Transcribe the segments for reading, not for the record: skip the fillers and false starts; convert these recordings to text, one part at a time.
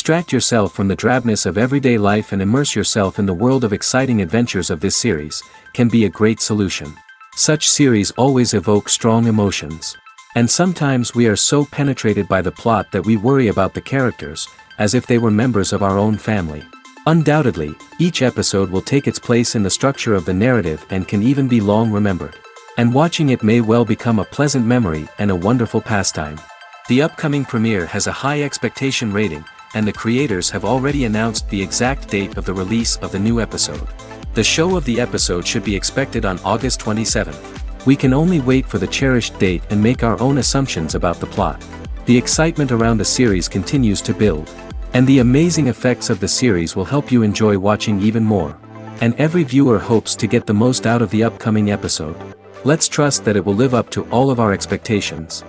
Distract yourself from the drabness of everyday life and immerse yourself in the world of exciting adventures of this series, can be a great solution. Such series always evoke strong emotions. And sometimes we are so penetrated by the plot that we worry about the characters, as if they were members of our own family. Undoubtedly, each episode will take its place in the structure of the narrative and can even be long remembered. And watching it may well become a pleasant memory and a wonderful pastime. The upcoming premiere has a high expectation rating, and the creators have already announced the exact date of the release of the new episode. The show of the episode should be expected on August 27th. We can only wait for the cherished date and make our own assumptions about the plot. The excitement around the series continues to build. And the amazing effects of the series will help you enjoy watching even more. And every viewer hopes to get the most out of the upcoming episode. Let's trust that it will live up to all of our expectations.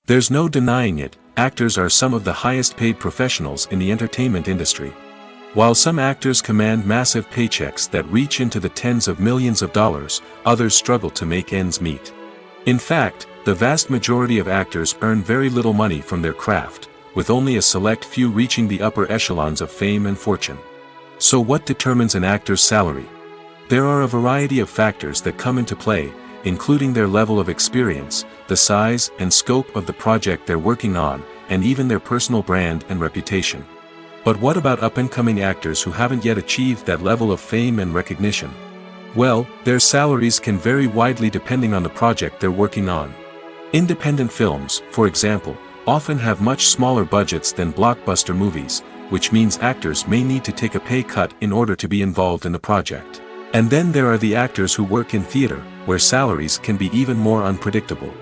There's no denying it, actors are some of the highest paid professionals in the entertainment industry. While some actors command massive paychecks that reach into the tens of millions of dollars, others struggle to make ends meet. In fact, the vast majority of actors earn very little money from their craft, with only a select few reaching the upper echelons of fame and fortune. So what determines an actor's salary? There are a variety of factors that come into play, including their level of experience, the size and scope of the project they're working on, and even their personal brand and reputation. But what about up-and-coming actors who haven't yet achieved that level of fame and recognition? Well, their salaries can vary widely depending on the project they're working on. Independent films, for example, often have much smaller budgets than blockbuster movies, which means actors may need to take a pay cut in order to be involved in the project. And then there are the actors who work in theater, where salaries can be even more unpredictable.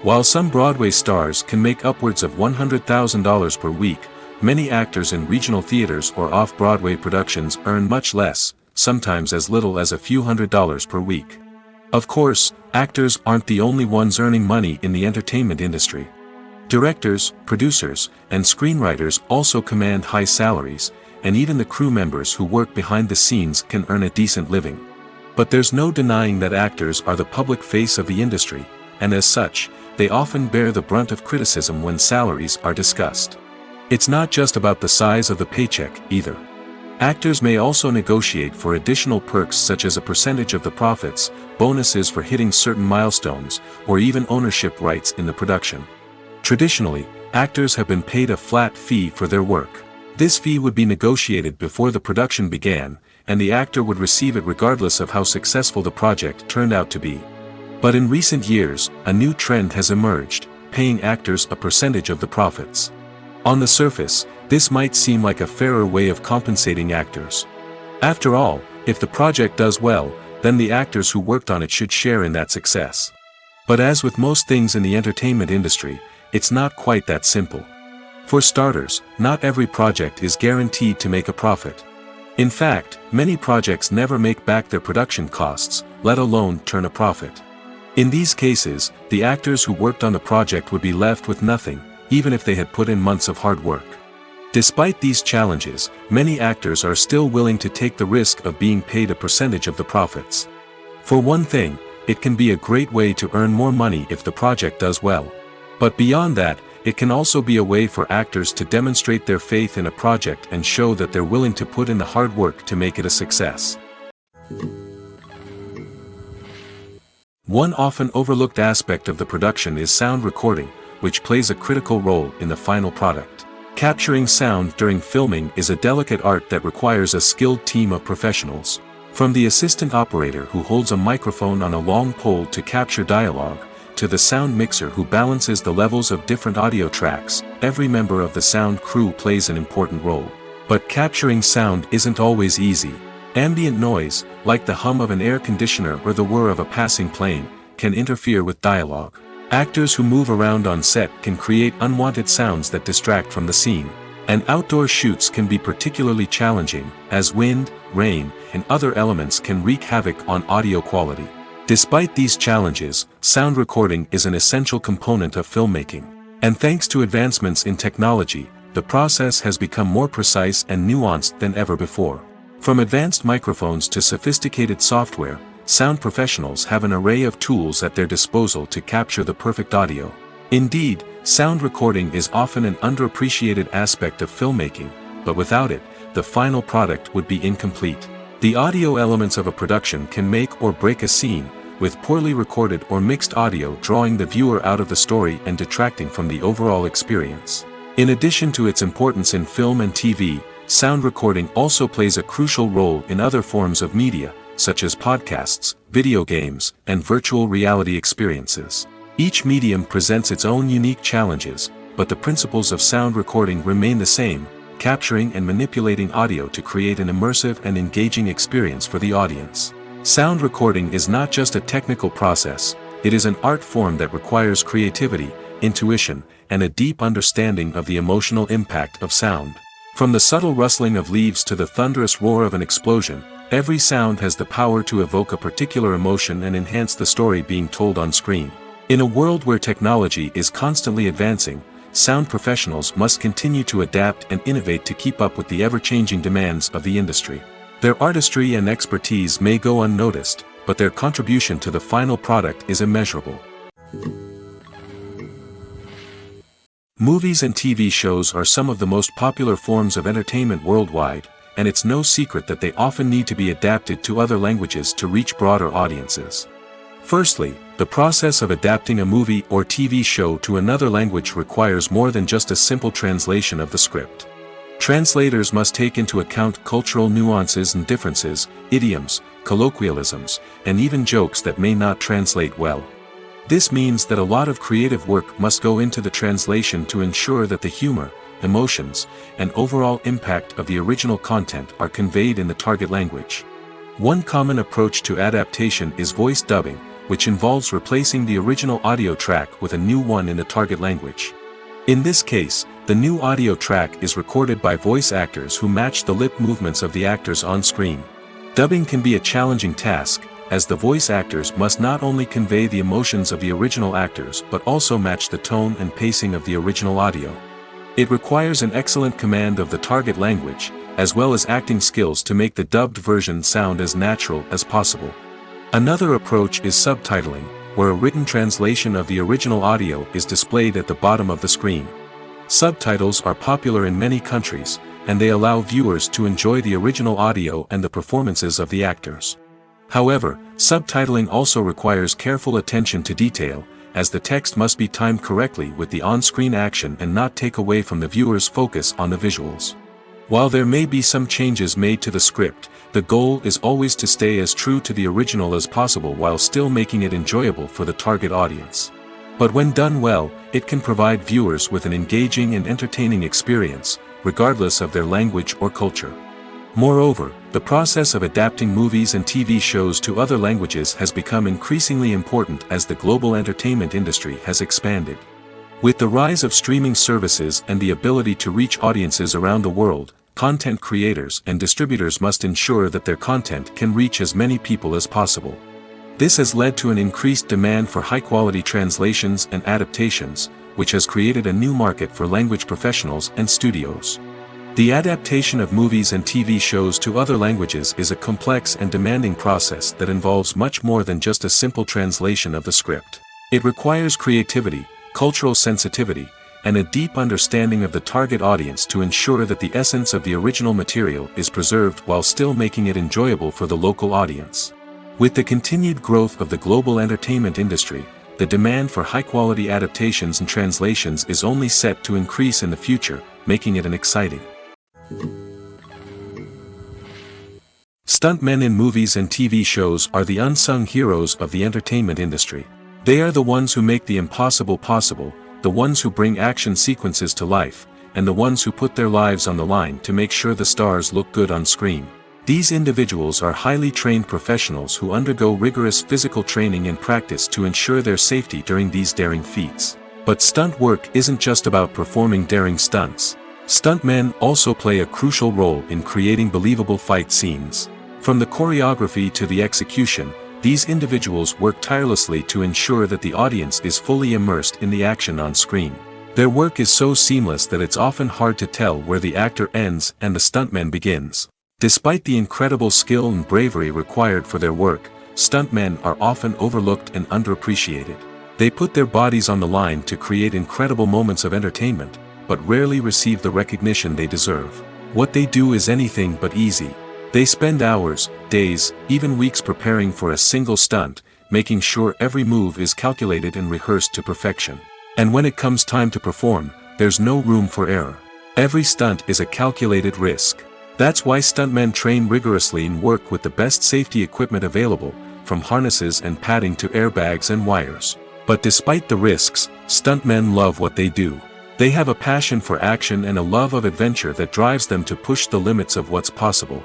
While some Broadway stars can make upwards of $100,000 per week, many actors in regional theaters or off-Broadway productions earn much less, sometimes as little as a few $100s per week. Of course, actors aren't the only ones earning money in the entertainment industry. Directors, producers, and screenwriters also command high salaries, and even the crew members who work behind the scenes can earn a decent living. But there's no denying that actors are the public face of the industry, and as such, they often bear the brunt of criticism when salaries are discussed. It's not just about the size of the paycheck, either. Actors may also negotiate for additional perks such as a percentage of the profits, bonuses for hitting certain milestones, or even ownership rights in the production. Traditionally, actors have been paid a flat fee for their work. This fee would be negotiated before the production began, and the actor would receive it regardless of how successful the project turned out to be. But in recent years, a new trend has emerged, paying actors a percentage of the profits. On the surface, this might seem like a fairer way of compensating actors. After all, if the project does well, then the actors who worked on it should share in that success. But as with most things in the entertainment industry, it's not quite that simple. For starters, not every project is guaranteed to make a profit. In fact, many projects never make back their production costs, let alone turn a profit. In these cases, the actors who worked on the project would be left with nothing, even if they had put in months of hard work. Despite these challenges, many actors are still willing to take the risk of being paid a percentage of the profits. For one thing, it can be a great way to earn more money if the project does well. But beyond that, it can also be a way for actors to demonstrate their faith in a project and show that they're willing to put in the hard work to make it a success. One often overlooked aspect of the production is sound recording, which plays a critical role in the final product. Capturing sound during filming is a delicate art that requires a skilled team of professionals. From the assistant operator who holds a microphone on a long pole to capture dialogue, to the sound mixer who balances the levels of different audio tracks, every member of the sound crew plays an important role. But capturing sound isn't always easy. Ambient noise, like the hum of an air conditioner or the whir of a passing plane, can interfere with dialogue. Actors who move around on set can create unwanted sounds that distract from the scene. And outdoor shoots can be particularly challenging, as wind, rain, and other elements can wreak havoc on audio quality. Despite these challenges, sound recording is an essential component of filmmaking. And thanks to advancements in technology, the process has become more precise and nuanced than ever before. From advanced microphones to sophisticated software, sound professionals have an array of tools at their disposal to capture the perfect audio. Indeed, sound recording is often an underappreciated aspect of filmmaking, but without it, the final product would be incomplete. The audio elements of a production can make or break a scene, with poorly recorded or mixed audio drawing the viewer out of the story and detracting from the overall experience. In addition to its importance in film and TV, sound recording also plays a crucial role in other forms of media, such as podcasts, video games, and virtual reality experiences. Each medium presents its own unique challenges, but the principles of sound recording remain the same, capturing and manipulating audio to create an immersive and engaging experience for the audience. Sound recording is not just a technical process, it is an art form that requires creativity, intuition, and a deep understanding of the emotional impact of sound. From the subtle rustling of leaves to the thunderous roar of an explosion, every sound has the power to evoke a particular emotion and enhance the story being told on screen. In a world where technology is constantly advancing, sound professionals must continue to adapt and innovate to keep up with the ever-changing demands of the industry. Their artistry and expertise may go unnoticed, but their contribution to the final product is immeasurable. Movies and TV shows are some of the most popular forms of entertainment worldwide, and it's no secret that they often need to be adapted to other languages to reach broader audiences. Firstly, the process of adapting a movie or TV show to another language requires more than just a simple translation of the script. Translators must take into account cultural nuances and differences, idioms, colloquialisms, and even jokes that may not translate well. This means that a lot of creative work must go into the translation to ensure that the humor, emotions, and overall impact of the original content are conveyed in the target language. One common approach to adaptation is voice dubbing, which involves replacing the original audio track with a new one in the target language. In this case, the new audio track is recorded by voice actors who match the lip movements of the actors on screen. Dubbing can be a challenging task, as the voice actors must not only convey the emotions of the original actors but also match the tone and pacing of the original audio. It requires an excellent command of the target language, as well as acting skills to make the dubbed version sound as natural as possible. Another approach is subtitling, where a written translation of the original audio is displayed at the bottom of the screen. Subtitles are popular in many countries, and they allow viewers to enjoy the original audio and the performances of the actors. However, subtitling also requires careful attention to detail, as the text must be timed correctly with the on-screen action and not take away from the viewer's focus on the visuals. While there may be some changes made to the script, the goal is always to stay as true to the original as possible while still making it enjoyable for the target audience. But when done well, it can provide viewers with an engaging and entertaining experience, regardless of their language or culture. Moreover, the process of adapting movies and TV shows to other languages has become increasingly important as the global entertainment industry has expanded. With the rise of streaming services and the ability to reach audiences around the world, content creators and distributors must ensure that their content can reach as many people as possible. This has led to an increased demand for high-quality translations and adaptations, which has created a new market for language professionals and studios. The adaptation of movies and TV shows to other languages is a complex and demanding process that involves much more than just a simple translation of the script. It requires creativity, cultural sensitivity, and a deep understanding of the target audience to ensure that the essence of the original material is preserved while still making it enjoyable for the local audience. With the continued growth of the global entertainment industry, the demand for high-quality adaptations and translations is only set to increase in the future, making it an exciting. Stuntmen in movies and TV shows are the unsung heroes of the entertainment industry. They are the ones who make the impossible possible, the ones who bring action sequences to life, and the ones who put their lives on the line to make sure the stars look good on screen. These individuals are highly trained professionals who undergo rigorous physical training and practice to ensure their safety during these daring feats. But stunt work isn't just about performing daring stunts. Stuntmen also play a crucial role in creating believable fight scenes. From the choreography to the execution, these individuals work tirelessly to ensure that the audience is fully immersed in the action on screen. Their work is so seamless that it's often hard to tell where the actor ends and the stuntman begins. Despite the incredible skill and bravery required for their work, stuntmen are often overlooked and underappreciated. They put their bodies on the line to create incredible moments of entertainment, but rarely receive the recognition they deserve. What they do is anything but easy. They spend hours, days, even weeks preparing for a single stunt, making sure every move is calculated and rehearsed to perfection. And when it comes time to perform, there's no room for error. Every stunt is a calculated risk. That's why stuntmen train rigorously and work with the best safety equipment available, from harnesses and padding to airbags and wires. But despite the risks, stuntmen love what they do. They have a passion for action and a love of adventure that drives them to push the limits of what's possible.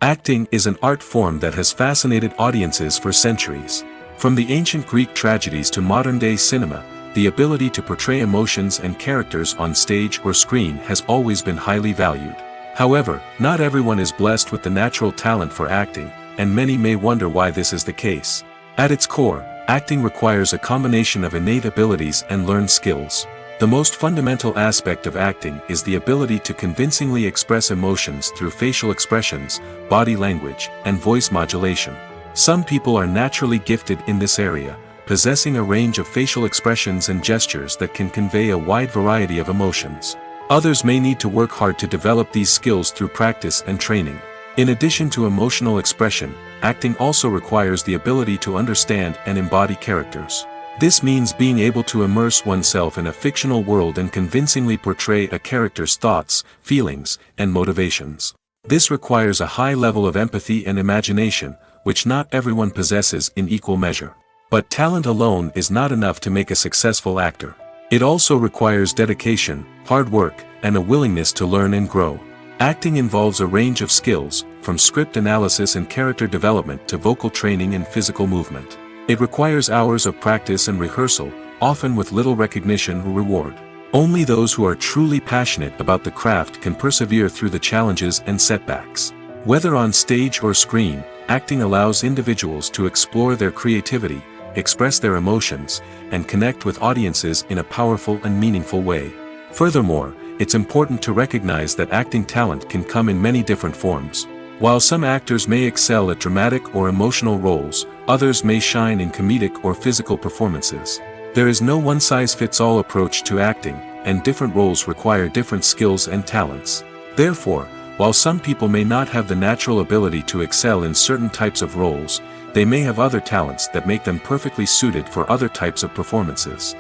Acting is an art form that has fascinated audiences for centuries. From the ancient Greek tragedies to modern-day cinema, the ability to portray emotions and characters on stage or screen has always been highly valued. However, not everyone is blessed with the natural talent for acting, and many may wonder why this is the case. At its core, acting requires a combination of innate abilities and learned skills. The most fundamental aspect of acting is the ability to convincingly express emotions through facial expressions, body language, and voice modulation. Some people are naturally gifted in this area, possessing a range of facial expressions and gestures that can convey a wide variety of emotions. Others may need to work hard to develop these skills through practice and training. In addition to emotional expression, acting also requires the ability to understand and embody characters. This means being able to immerse oneself in a fictional world and convincingly portray a character's thoughts, feelings, and motivations. This requires a high level of empathy and imagination, which not everyone possesses in equal measure. But talent alone is not enough to make a successful actor. It also requires dedication, hard work, and a willingness to learn and grow. Acting involves a range of skills, from script analysis and character development to vocal training and physical movement. It requires hours of practice and rehearsal, often with little recognition or reward. Only those who are truly passionate about the craft can persevere through the challenges and setbacks. Whether on stage or screen, acting allows individuals to explore their creativity, express their emotions, and connect with audiences in a powerful and meaningful way. Furthermore, it's important to recognize that acting talent can come in many different forms. While some actors may excel at dramatic or emotional roles, others may shine in comedic or physical performances. There is no one-size-fits-all approach to acting, and different roles require different skills and talents. Therefore, while some people may not have the natural ability to excel in certain types of roles, they may have other talents that make them perfectly suited for other types of performances.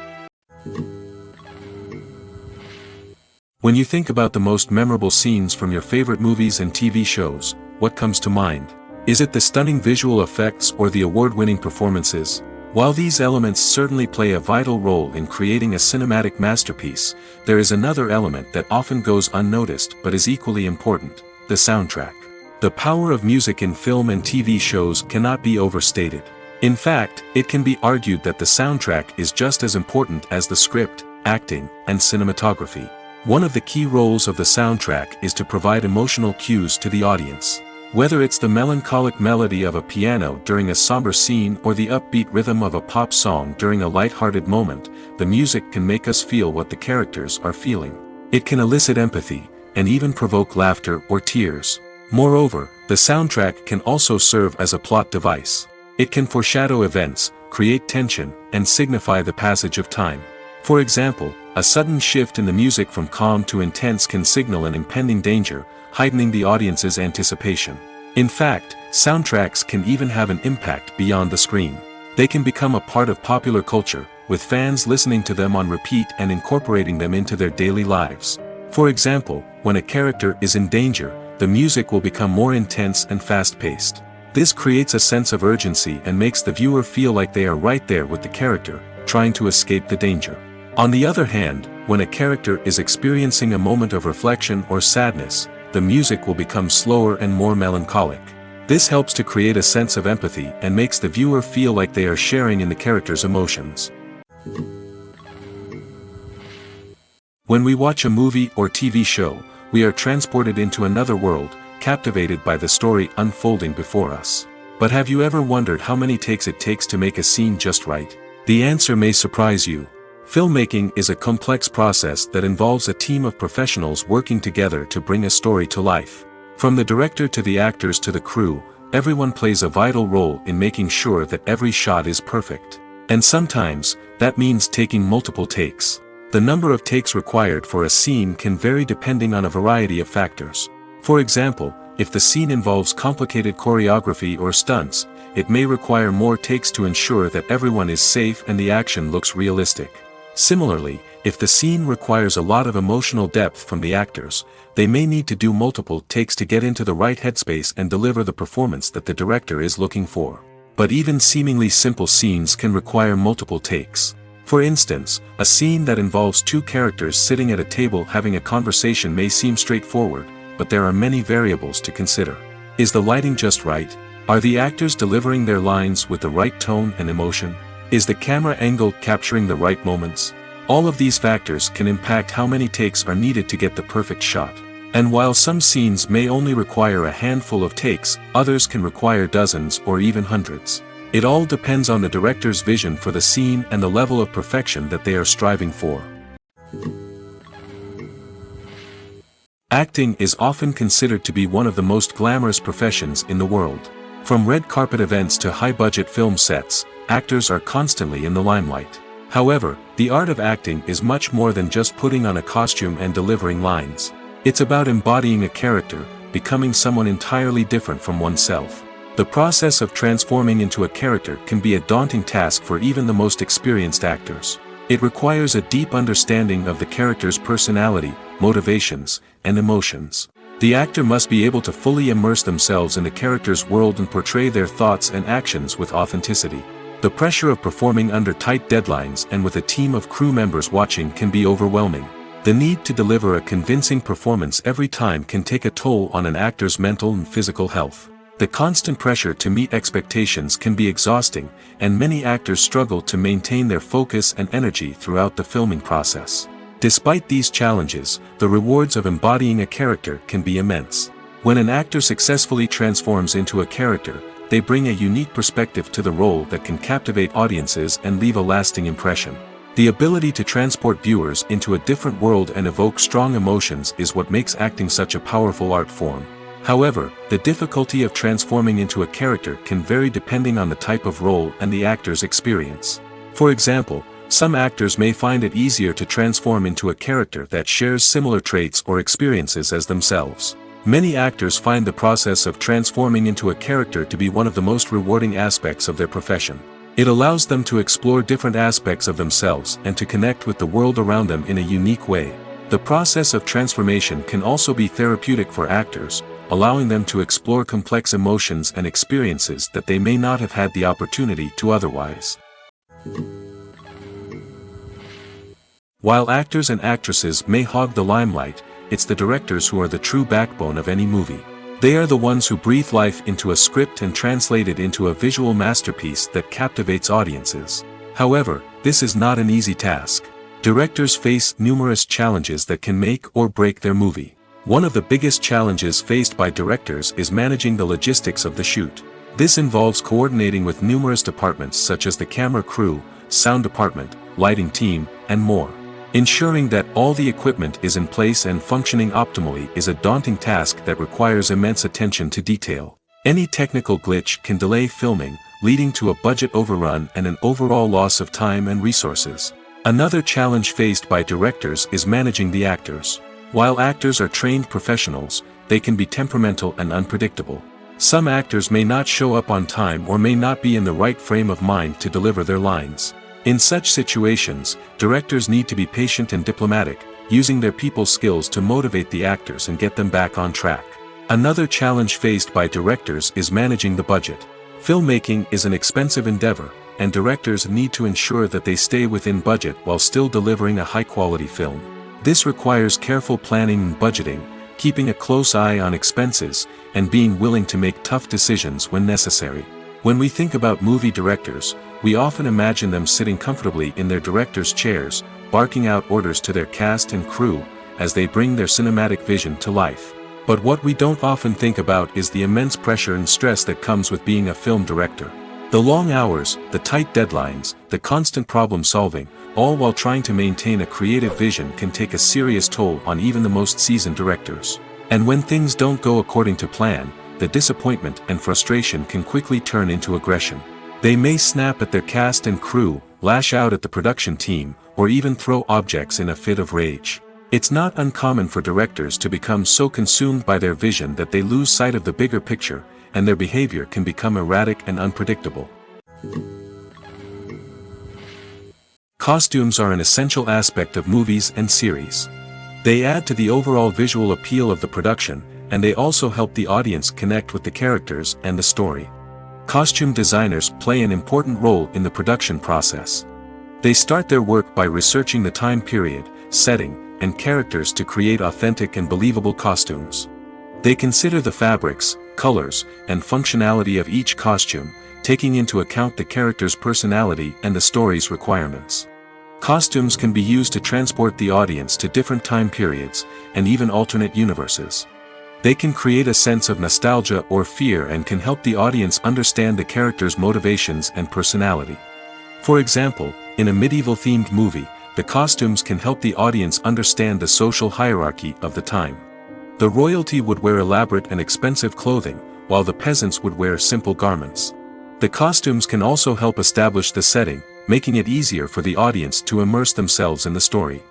When you think about the most memorable scenes from your favorite movies and TV shows, what comes to mind? Is it the stunning visual effects or the award-winning performances? While these elements certainly play a vital role in creating a cinematic masterpiece, there is another element that often goes unnoticed but is equally important: the soundtrack. The power of music in film and TV shows cannot be overstated. In fact, it can be argued that the soundtrack is just as important as the script, acting, and cinematography. One of the key roles of the soundtrack is to provide emotional cues to the audience. Whether it's the melancholic melody of a piano during a somber scene or the upbeat rhythm of a pop song during a light-hearted moment, the music can make us feel what the characters are feeling. It can elicit empathy, and even provoke laughter or tears. Moreover, the soundtrack can also serve as a plot device. It can foreshadow events, create tension, and signify the passage of time. For example, a sudden shift in the music from calm to intense can signal an impending danger, heightening the audience's anticipation. In fact, soundtracks can even have an impact beyond the screen. They can become a part of popular culture, with fans listening to them on repeat and incorporating them into their daily lives. For example, when a character is in danger, the music will become more intense and fast-paced. This creates a sense of urgency and makes the viewer feel like they are right there with the character, trying to escape the danger. On the other hand, when a character is experiencing a moment of reflection or sadness, the music will become slower and more melancholic. This helps to create a sense of empathy and makes the viewer feel like they are sharing in the character's emotions. When we watch a movie or TV show, we are transported into another world, captivated by the story unfolding before us. But have you ever wondered how many takes it takes to make a scene just right? The answer may surprise you. Filmmaking is a complex process that involves a team of professionals working together to bring a story to life. From the director to the actors to the crew, everyone plays a vital role in making sure that every shot is perfect. And sometimes, that means taking multiple takes. The number of takes required for a scene can vary depending on a variety of factors. For example, if the scene involves complicated choreography or stunts, it may require more takes to ensure that everyone is safe and the action looks realistic. Similarly, if the scene requires a lot of emotional depth from the actors, they may need to do multiple takes to get into the right headspace and deliver the performance that the director is looking for. But even seemingly simple scenes can require multiple takes. For instance, a scene that involves two characters sitting at a table having a conversation may seem straightforward, but there are many variables to consider. Is the lighting just right? Are the actors delivering their lines with the right tone and emotion? Is the camera angle capturing the right moments? All of these factors can impact how many takes are needed to get the perfect shot. And while some scenes may only require a handful of takes, others can require dozens or even hundreds. It all depends on the director's vision for the scene and the level of perfection that they are striving for. Acting is often considered to be one of the most glamorous professions in the world. From red carpet events to high-budget film sets, actors are constantly in the limelight. However, the art of acting is much more than just putting on a costume and delivering lines. It's about embodying a character, becoming someone entirely different from oneself. The process of transforming into a character can be a daunting task for even the most experienced actors. It requires a deep understanding of the character's personality, motivations, and emotions. The actor must be able to fully immerse themselves in the character's world and portray their thoughts and actions with authenticity. The pressure of performing under tight deadlines and with a team of crew members watching can be overwhelming. The need to deliver a convincing performance every time can take a toll on an actor's mental and physical health. The constant pressure to meet expectations can be exhausting, and many actors struggle to maintain their focus and energy throughout the filming process. Despite these challenges, the rewards of embodying a character can be immense. When an actor successfully transforms into a character, they bring a unique perspective to the role that can captivate audiences and leave a lasting impression. The ability to transport viewers into a different world and evoke strong emotions is what makes acting such a powerful art form. However, the difficulty of transforming into a character can vary depending on the type of role and the actor's experience. For example, some actors may find it easier to transform into a character that shares similar traits or experiences as themselves. Many actors find the process of transforming into a character to be one of the most rewarding aspects of their profession. It allows them to explore different aspects of themselves and to connect with the world around them in a unique way. The process of transformation can also be therapeutic for actors, allowing them to explore complex emotions and experiences that they may not have had the opportunity to otherwise. While actors and actresses may hog the limelight, it's the directors who are the true backbone of any movie. They are the ones who breathe life into a script and translate it into a visual masterpiece that captivates audiences. However, this is not an easy task. Directors face numerous challenges that can make or break their movie. One of the biggest challenges faced by directors is managing the logistics of the shoot. This involves coordinating with numerous departments such as the camera crew, sound department, lighting team, and more. Ensuring that all the equipment is in place and functioning optimally is a daunting task that requires immense attention to detail. Any technical glitch can delay filming, leading to a budget overrun and an overall loss of time and resources. Another challenge faced by directors is managing the actors. While actors are trained professionals, they can be temperamental and unpredictable. Some actors may not show up on time or may not be in the right frame of mind to deliver their lines. In such situations, directors need to be patient and diplomatic, using their people skills to motivate the actors and get them back on track. Another challenge faced by directors is managing the budget. Filmmaking is an expensive endeavor, and directors need to ensure that they stay within budget while still delivering a high-quality film. This requires careful planning and budgeting, keeping a close eye on expenses, and being willing to make tough decisions when necessary. When we think about movie directors, we often imagine them sitting comfortably in their director's chairs, barking out orders to their cast and crew, as they bring their cinematic vision to life. But what we don't often think about is the immense pressure and stress that comes with being a film director. The long hours, the tight deadlines, the constant problem solving, all while trying to maintain a creative vision can take a serious toll on even the most seasoned directors. And when things don't go according to plan, the disappointment and frustration can quickly turn into aggression. They may snap at their cast and crew, lash out at the production team, or even throw objects in a fit of rage. It's not uncommon for directors to become so consumed by their vision that they lose sight of the bigger picture, and their behavior can become erratic and unpredictable. Costumes are an essential aspect of movies and series. They add to the overall visual appeal of the production, and they also help the audience connect with the characters and the story. Costume designers play an important role in the production process. They start their work by researching the time period, setting, and characters to create authentic and believable costumes. They consider the fabrics, colors, and functionality of each costume, taking into account the character's personality and the story's requirements. Costumes can be used to transport the audience to different time periods, and even alternate universes. They can create a sense of nostalgia or fear and can help the audience understand the character's motivations and personality. For example, in a medieval-themed movie, the costumes can help the audience understand the social hierarchy of the time. The royalty would wear elaborate and expensive clothing, while the peasants would wear simple garments. The costumes can also help establish the setting, making it easier for the audience to immerse themselves in the story.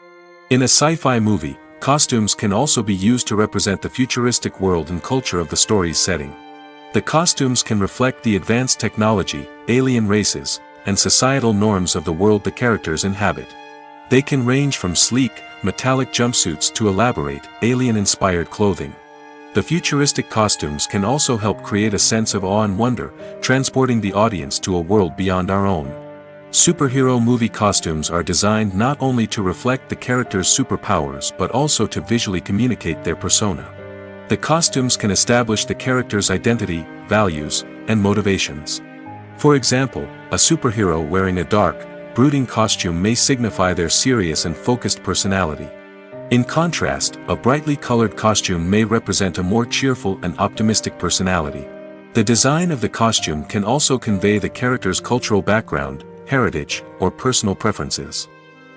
In a sci-fi movie, costumes can also be used to represent the futuristic world and culture of the story's setting. The costumes can reflect the advanced technology, alien races, and societal norms of the world the characters inhabit. They can range from sleek, metallic jumpsuits to elaborate, alien-inspired clothing. The futuristic costumes can also help create a sense of awe and wonder, transporting the audience to a world beyond our own. Superhero movie costumes are designed not only to reflect the character's superpowers but also to visually communicate their persona. The costumes can establish the character's identity, values, and motivations. For example, a superhero wearing a dark, brooding costume may signify their serious and focused personality. In contrast, a brightly colored costume may represent a more cheerful and optimistic personality. The design of the costume can also convey the character's cultural background, heritage, or personal preferences.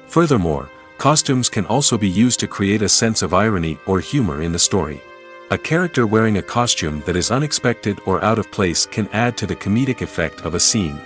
Furthermore, costumes can also be used to create a sense of irony or humor in the story. A character wearing a costume that is unexpected or out of place can add to the comedic effect of a scene.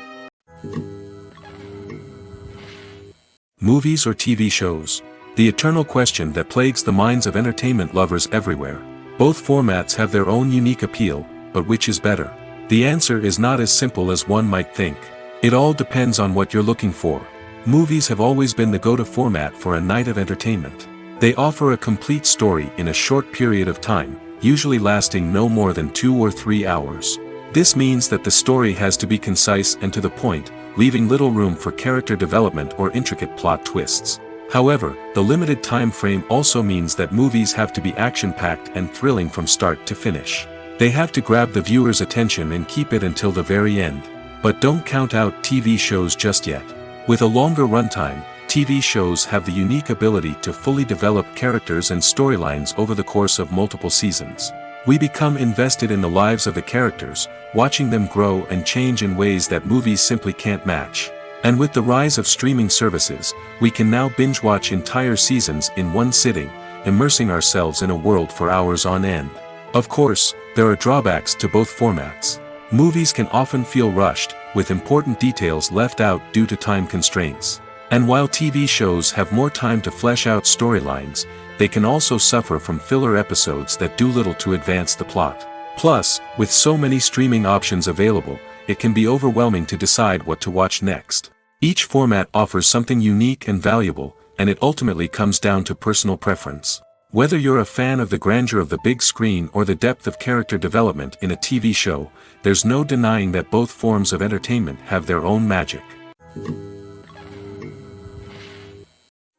Movies or TV shows? The eternal question that plagues the minds of entertainment lovers everywhere. Both formats have their own unique appeal, but which is better? The answer is not as simple as one might think. It all depends on what you're looking for. Movies have always been the go-to format for a night of entertainment. They offer a complete story in a short period of time, usually lasting no more than 2 or 3 hours. This means that the story has to be concise and to the point, leaving little room for character development or intricate plot twists. However, the limited time frame also means that movies have to be action-packed and thrilling from start to finish. They have to grab the viewer's attention and keep it until the very end. But don't count out TV shows just yet. With a longer runtime, TV shows have the unique ability to fully develop characters and storylines over the course of multiple seasons. We become invested in the lives of the characters, watching them grow and change in ways that movies simply can't match. And with the rise of streaming services, we can now binge-watch entire seasons in one sitting, immersing ourselves in a world for hours on end. Of course, there are drawbacks to both formats. Movies can often feel rushed, with important details left out due to time constraints. And while TV shows have more time to flesh out storylines, they can also suffer from filler episodes that do little to advance the plot. Plus, with so many streaming options available, it can be overwhelming to decide what to watch next. Each format offers something unique and valuable, and it ultimately comes down to personal preference. Whether you're a fan of the grandeur of the big screen or the depth of character development in a TV show, there's no denying that both forms of entertainment have their own magic.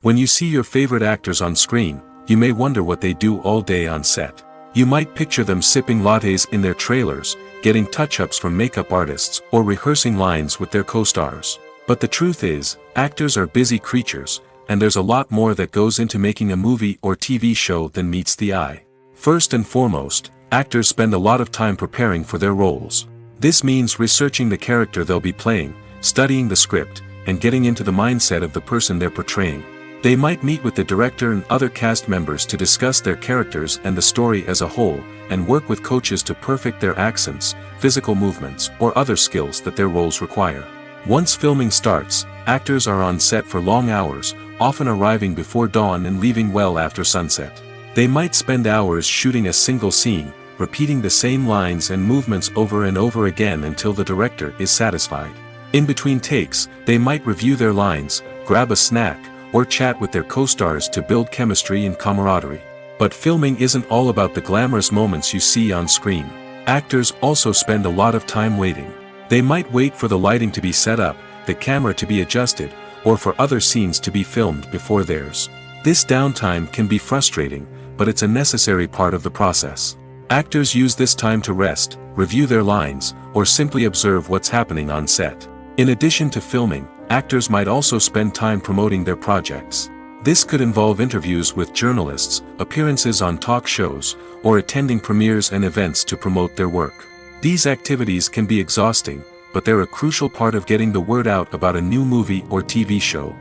When you see your favorite actors on screen, you may wonder what they do all day on set. You might picture them sipping lattes in their trailers, getting touch-ups from makeup artists, or rehearsing lines with their co-stars. But the truth is, actors are busy creatures, and there's a lot more that goes into making a movie or TV show than meets the eye. First and foremost, actors spend a lot of time preparing for their roles. This means researching the character they'll be playing, studying the script, and getting into the mindset of the person they're portraying. They might meet with the director and other cast members to discuss their characters and the story as a whole, and work with coaches to perfect their accents, physical movements, or other skills that their roles require. Once filming starts, actors are on set for long hours, often arriving before dawn and leaving well after sunset. They might spend hours shooting a single scene, repeating the same lines and movements over and over again until the director is satisfied. In between takes, they might review their lines, grab a snack, or chat with their co-stars to build chemistry and camaraderie. But filming isn't all about the glamorous moments you see on screen. Actors also spend a lot of time waiting. They might wait for the lighting to be set up, the camera to be adjusted, or for other scenes to be filmed before theirs. This downtime can be frustrating, but it's a necessary part of the process. Actors use this time to rest, review their lines, or simply observe what's happening on set. In addition to filming, actors might also spend time promoting their projects. This could involve interviews with journalists, appearances on talk shows, or attending premieres and events to promote their work. These activities can be exhausting, but they're a crucial part of getting the word out about a new movie or TV show.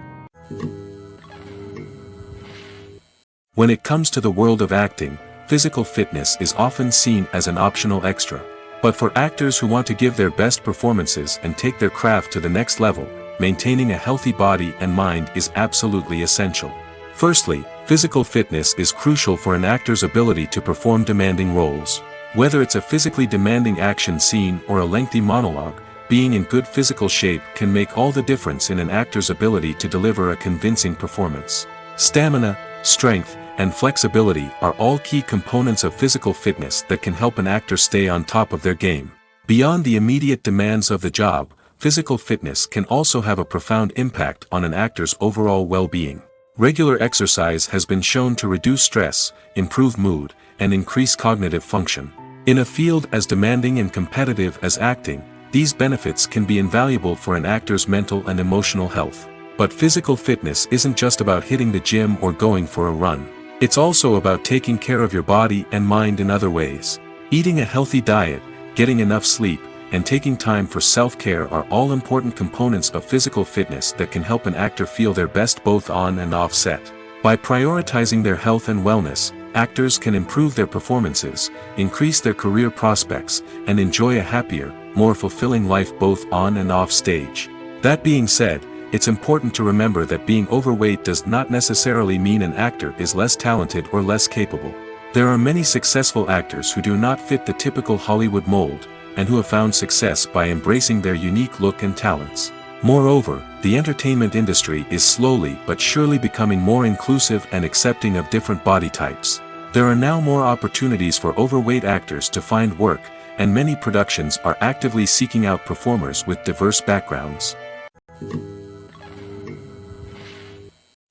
When it comes to the world of acting, physical fitness is often seen as an optional extra. But for actors who want to give their best performances and take their craft to the next level, maintaining a healthy body and mind is absolutely essential. Firstly, physical fitness is crucial for an actor's ability to perform demanding roles. Whether it's a physically demanding action scene or a lengthy monologue, being in good physical shape can make all the difference in an actor's ability to deliver a convincing performance. Stamina, strength, and flexibility are all key components of physical fitness that can help an actor stay on top of their game. Beyond the immediate demands of the job, physical fitness can also have a profound impact on an actor's overall well-being. Regular exercise has been shown to reduce stress, improve mood, and increase cognitive function. In a field as demanding and competitive as acting, these benefits can be invaluable for an actor's mental and emotional health. But physical fitness isn't just about hitting the gym or going for a run. It's also about taking care of your body and mind in other ways. Eating a healthy diet, getting enough sleep, and taking time for self-care are all important components of physical fitness that can help an actor feel their best both on and off set. By prioritizing their health and wellness, actors can improve their performances, increase their career prospects, and enjoy a happier, more fulfilling life both on and off stage. That being said, it's important to remember that being overweight does not necessarily mean an actor is less talented or less capable. There are many successful actors who do not fit the typical Hollywood mold, and who have found success by embracing their unique look and talents. Moreover, the entertainment industry is slowly but surely becoming more inclusive and accepting of different body types. There are now more opportunities for overweight actors to find work, and many productions are actively seeking out performers with diverse backgrounds.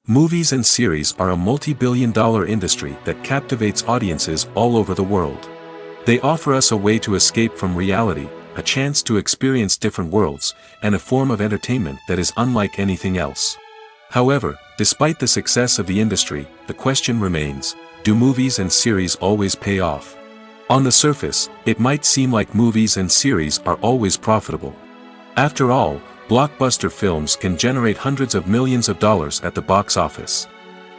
Movies and series are a multi-billion-dollar industry that captivates audiences all over the world. They offer us a way to escape from reality, a chance to experience different worlds, and a form of entertainment that is unlike anything else. However, despite the success of the industry, the question remains, do movies and series always pay off? On the surface, it might seem like movies and series are always profitable. After all, blockbuster films can generate hundreds of millions of dollars at the box office.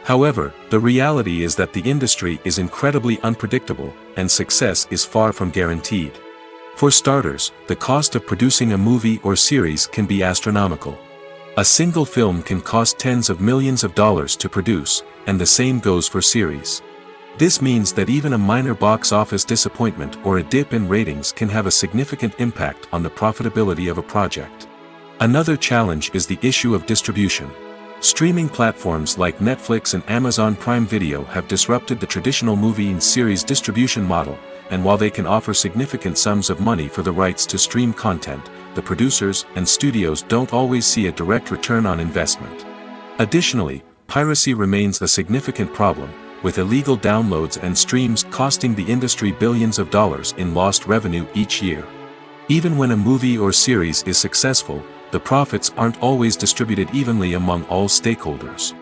However, the reality is that the industry is incredibly unpredictable, and success is far from guaranteed. For starters, the cost of producing a movie or series can be astronomical. A single film can cost tens of millions of dollars to produce, and the same goes for series. This means that even a minor box office disappointment or a dip in ratings can have a significant impact on the profitability of a project. Another challenge is the issue of distribution. Streaming platforms like Netflix and Amazon Prime Video have disrupted the traditional movie and series distribution model, and while they can offer significant sums of money for the rights to stream content, the producers and studios don't always see a direct return on investment. Additionally, piracy remains a significant problem, with illegal downloads and streams costing the industry billions of dollars in lost revenue each year. Even when a movie or series is successful, the profits aren't always distributed evenly among all stakeholders.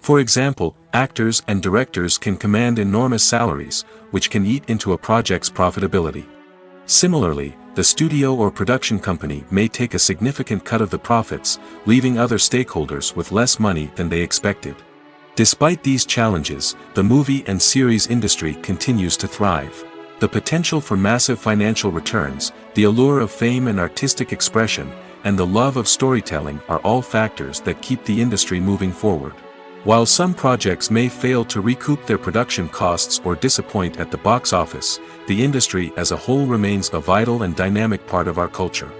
For example, actors and directors can command enormous salaries, which can eat into a project's profitability. Similarly, the studio or production company may take a significant cut of the profits, leaving other stakeholders with less money than they expected. Despite these challenges, the movie and series industry continues to thrive. The potential for massive financial returns, the allure of fame and artistic expression, and the love of storytelling are all factors that keep the industry moving forward. While some projects may fail to recoup their production costs or disappoint at the box office, the industry as a whole remains a vital and dynamic part of our culture.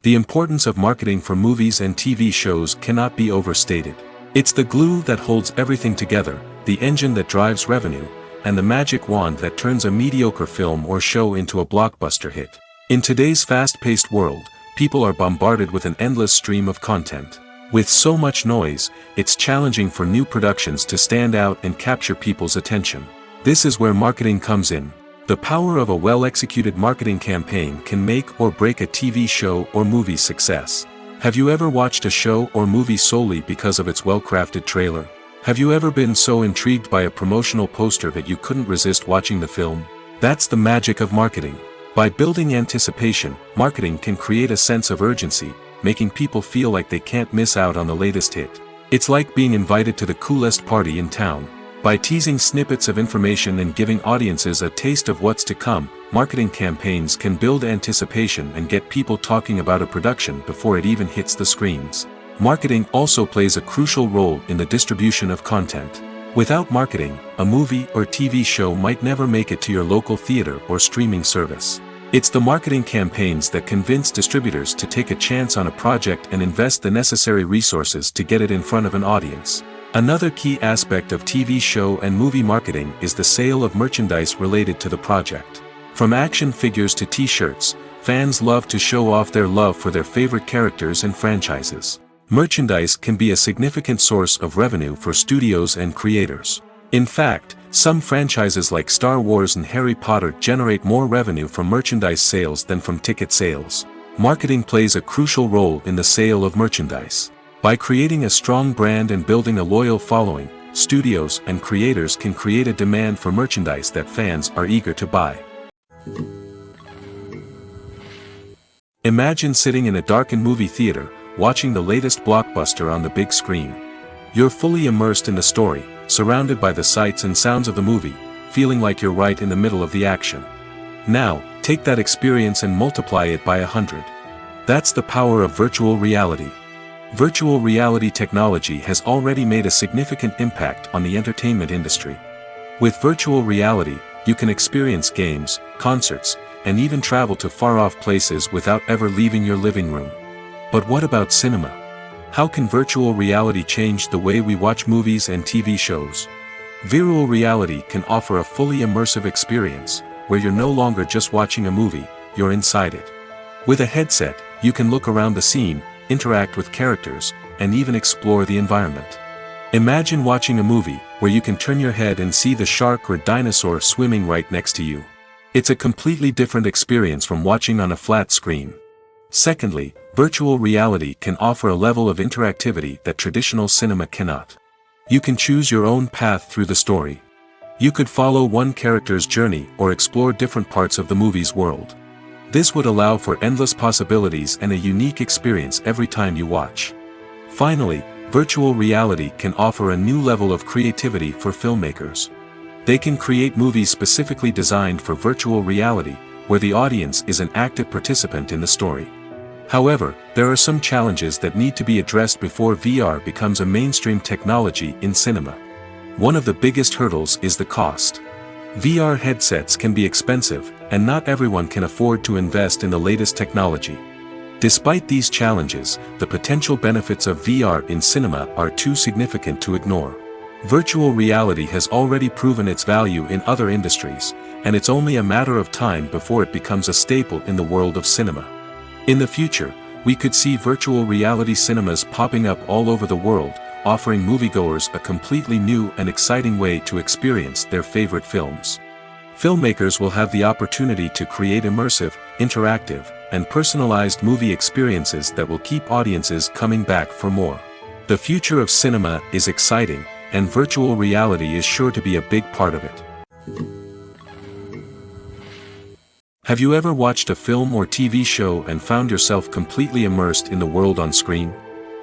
The importance of marketing for movies and TV shows cannot be overstated. It's the glue that holds everything together, the engine that drives revenue, and the magic wand that turns a mediocre film or show into a blockbuster hit. In today's fast-paced world, people are bombarded with an endless stream of content. With so much noise, it's challenging for new productions to stand out and capture people's attention. This is where marketing comes in. The power of a well-executed marketing campaign can make or break a TV show or movie's success. Have you ever watched a show or movie solely because of its well-crafted trailer? Have you ever been so intrigued by a promotional poster that you couldn't resist watching the film? That's the magic of marketing. By building anticipation, marketing can create a sense of urgency, making people feel like they can't miss out on the latest hit. It's like being invited to the coolest party in town. By teasing snippets of information and giving audiences a taste of what's to come, marketing campaigns can build anticipation and get people talking about a production before it even hits the screens. Marketing also plays a crucial role in the distribution of content. Without marketing, a movie or TV show might never make it to your local theater or streaming service. It's the marketing campaigns that convince distributors to take a chance on a project and invest the necessary resources to get it in front of an audience. Another key aspect of TV show and movie marketing is the sale of merchandise related to the project. From action figures to t-shirts, fans love to show off their love for their favorite characters and franchises. Merchandise can be a significant source of revenue for studios and creators. In fact, some franchises like Star Wars and Harry Potter generate more revenue from merchandise sales than from ticket sales. Marketing plays a crucial role in the sale of merchandise. By creating a strong brand and building a loyal following, studios and creators can create a demand for merchandise that fans are eager to buy. Imagine sitting in a darkened movie theater, watching the latest blockbuster on the big screen. You're fully immersed in the story, surrounded by the sights and sounds of the movie, feeling like you're right in the middle of the action. Now, take that experience and multiply it by 100. That's the power of virtual reality. Virtual reality technology has already made a significant impact on the entertainment industry. With virtual reality, you can experience games, concerts, and even travel to far-off places without ever leaving your living room. But what about cinema? How can virtual reality change the way we watch movies and TV shows? Virtual reality can offer a fully immersive experience, where you're no longer just watching a movie, you're inside it. With a headset, you can look around the scene, interact with characters, and even explore the environment. Imagine watching a movie where you can turn your head and see the shark or dinosaur swimming right next to you. It's a completely different experience from watching on a flat screen. Secondly, virtual reality can offer a level of interactivity that traditional cinema cannot. You can choose your own path through the story. You could follow one character's journey or explore different parts of the movie's world. This would allow for endless possibilities and a unique experience every time you watch. Finally, virtual reality can offer a new level of creativity for filmmakers. They can create movies specifically designed for virtual reality, where the audience is an active participant in the story. However, there are some challenges that need to be addressed before VR becomes a mainstream technology in cinema. One of the biggest hurdles is the cost. VR headsets can be expensive, and not everyone can afford to invest in the latest technology. Despite these challenges, the potential benefits of VR in cinema are too significant to ignore. Virtual reality has already proven its value in other industries, and it's only a matter of time before it becomes a staple in the world of cinema. In the future, we could see virtual reality cinemas popping up all over the world, offering moviegoers a completely new and exciting way to experience their favorite films. Filmmakers will have the opportunity to create immersive, interactive, and personalized movie experiences that will keep audiences coming back for more. The future of cinema is exciting, and virtual reality is sure to be a big part of it. Have you ever watched a film or TV show and found yourself completely immersed in the world on screen?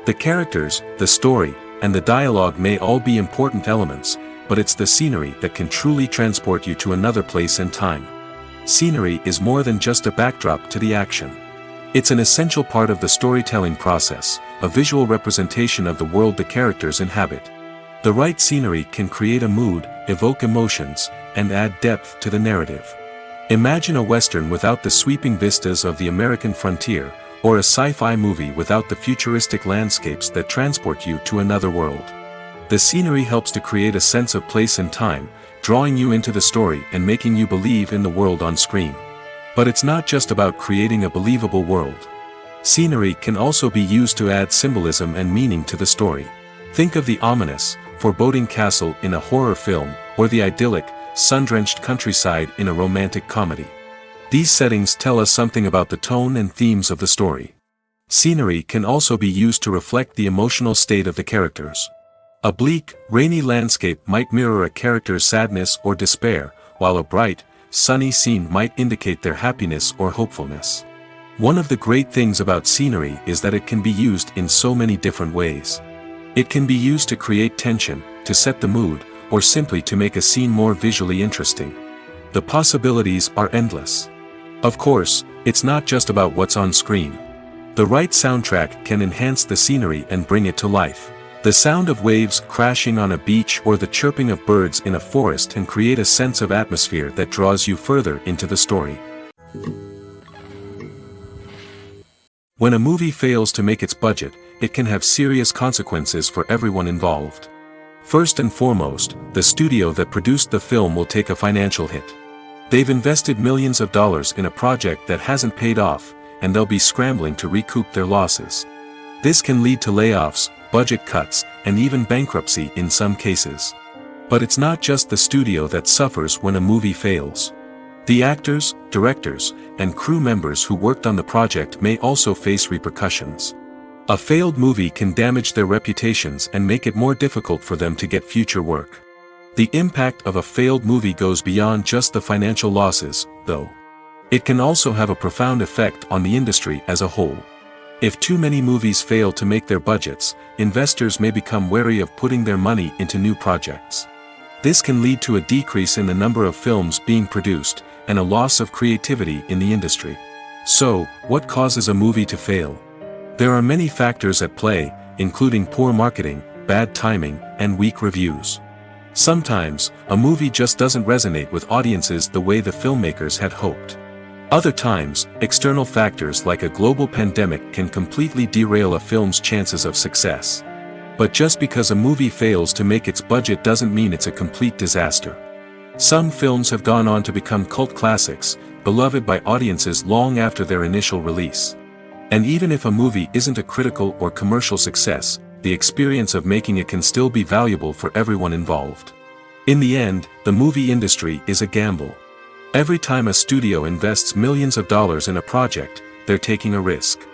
The characters, the story, and the dialogue may all be important elements, but it's the scenery that can truly transport you to another place and time. Scenery is more than just a backdrop to the action. It's an essential part of the storytelling process, a visual representation of the world the characters inhabit. The right scenery can create a mood, evoke emotions, and add depth to the narrative. Imagine a Western without the sweeping vistas of the American frontier, or a sci-fi movie without the futuristic landscapes that transport you to another world. The scenery helps to create a sense of place and time, drawing you into the story and making you believe in the world on screen. But it's not just about creating a believable world. Scenery can also be used to add symbolism and meaning to the story. Think of the ominous, foreboding castle in a horror film, or the idyllic, sun-drenched countryside in a romantic comedy. These settings tell us something about the tone and themes of the story. Scenery can also be used to reflect the emotional state of the characters. A bleak, rainy landscape might mirror a character's sadness or despair, while a bright, sunny scene might indicate their happiness or hopefulness. One of the great things about scenery is that it can be used in so many different ways. It can be used to create tension, to set the mood, or simply to make a scene more visually interesting. The possibilities are endless. Of course, it's not just about what's on screen. The right soundtrack can enhance the scenery and bring it to life. The sound of waves crashing on a beach or the chirping of birds in a forest can create a sense of atmosphere that draws you further into the story. When a movie fails to make its budget, it can have serious consequences for everyone involved. First and foremost, the studio that produced the film will take a financial hit. They've invested millions of dollars in a project that hasn't paid off, and they'll be scrambling to recoup their losses. This can lead to layoffs, budget cuts, and even bankruptcy in some cases. But it's not just the studio that suffers when a movie fails. The actors, directors, and crew members who worked on the project may also face repercussions. A failed movie can damage their reputations and make it more difficult for them to get future work. The impact of a failed movie goes beyond just the financial losses, though. It can also have a profound effect on the industry as a whole. If too many movies fail to make their budgets, investors may become wary of putting their money into new projects. This can lead to a decrease in the number of films being produced, and a loss of creativity in the industry. So, what causes a movie to fail? There are many factors at play, including poor marketing, bad timing, and weak reviews. Sometimes, a movie just doesn't resonate with audiences the way the filmmakers had hoped. Other times, external factors like a global pandemic can completely derail a film's chances of success. But just because a movie fails to make its budget doesn't mean it's a complete disaster. Some films have gone on to become cult classics, beloved by audiences long after their initial release. And even if a movie isn't a critical or commercial success, the experience of making it can still be valuable for everyone involved. In the end, the movie industry is a gamble. Every time a studio invests millions of dollars in a project, they're taking a risk.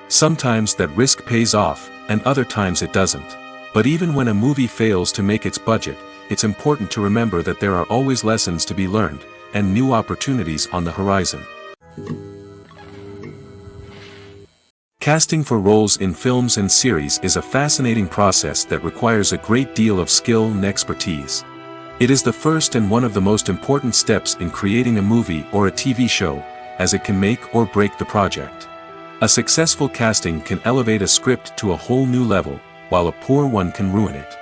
Sometimes that risk pays off, and other times it doesn't. But even when a movie fails to make its budget, it's important to remember that there are always lessons to be learned, and new opportunities on the horizon. Casting for roles in films and series is a fascinating process that requires a great deal of skill and expertise. It is the first and one of the most important steps in creating a movie or a TV show, as it can make or break the project. A successful casting can elevate a script to a whole new level, while a poor one can ruin it.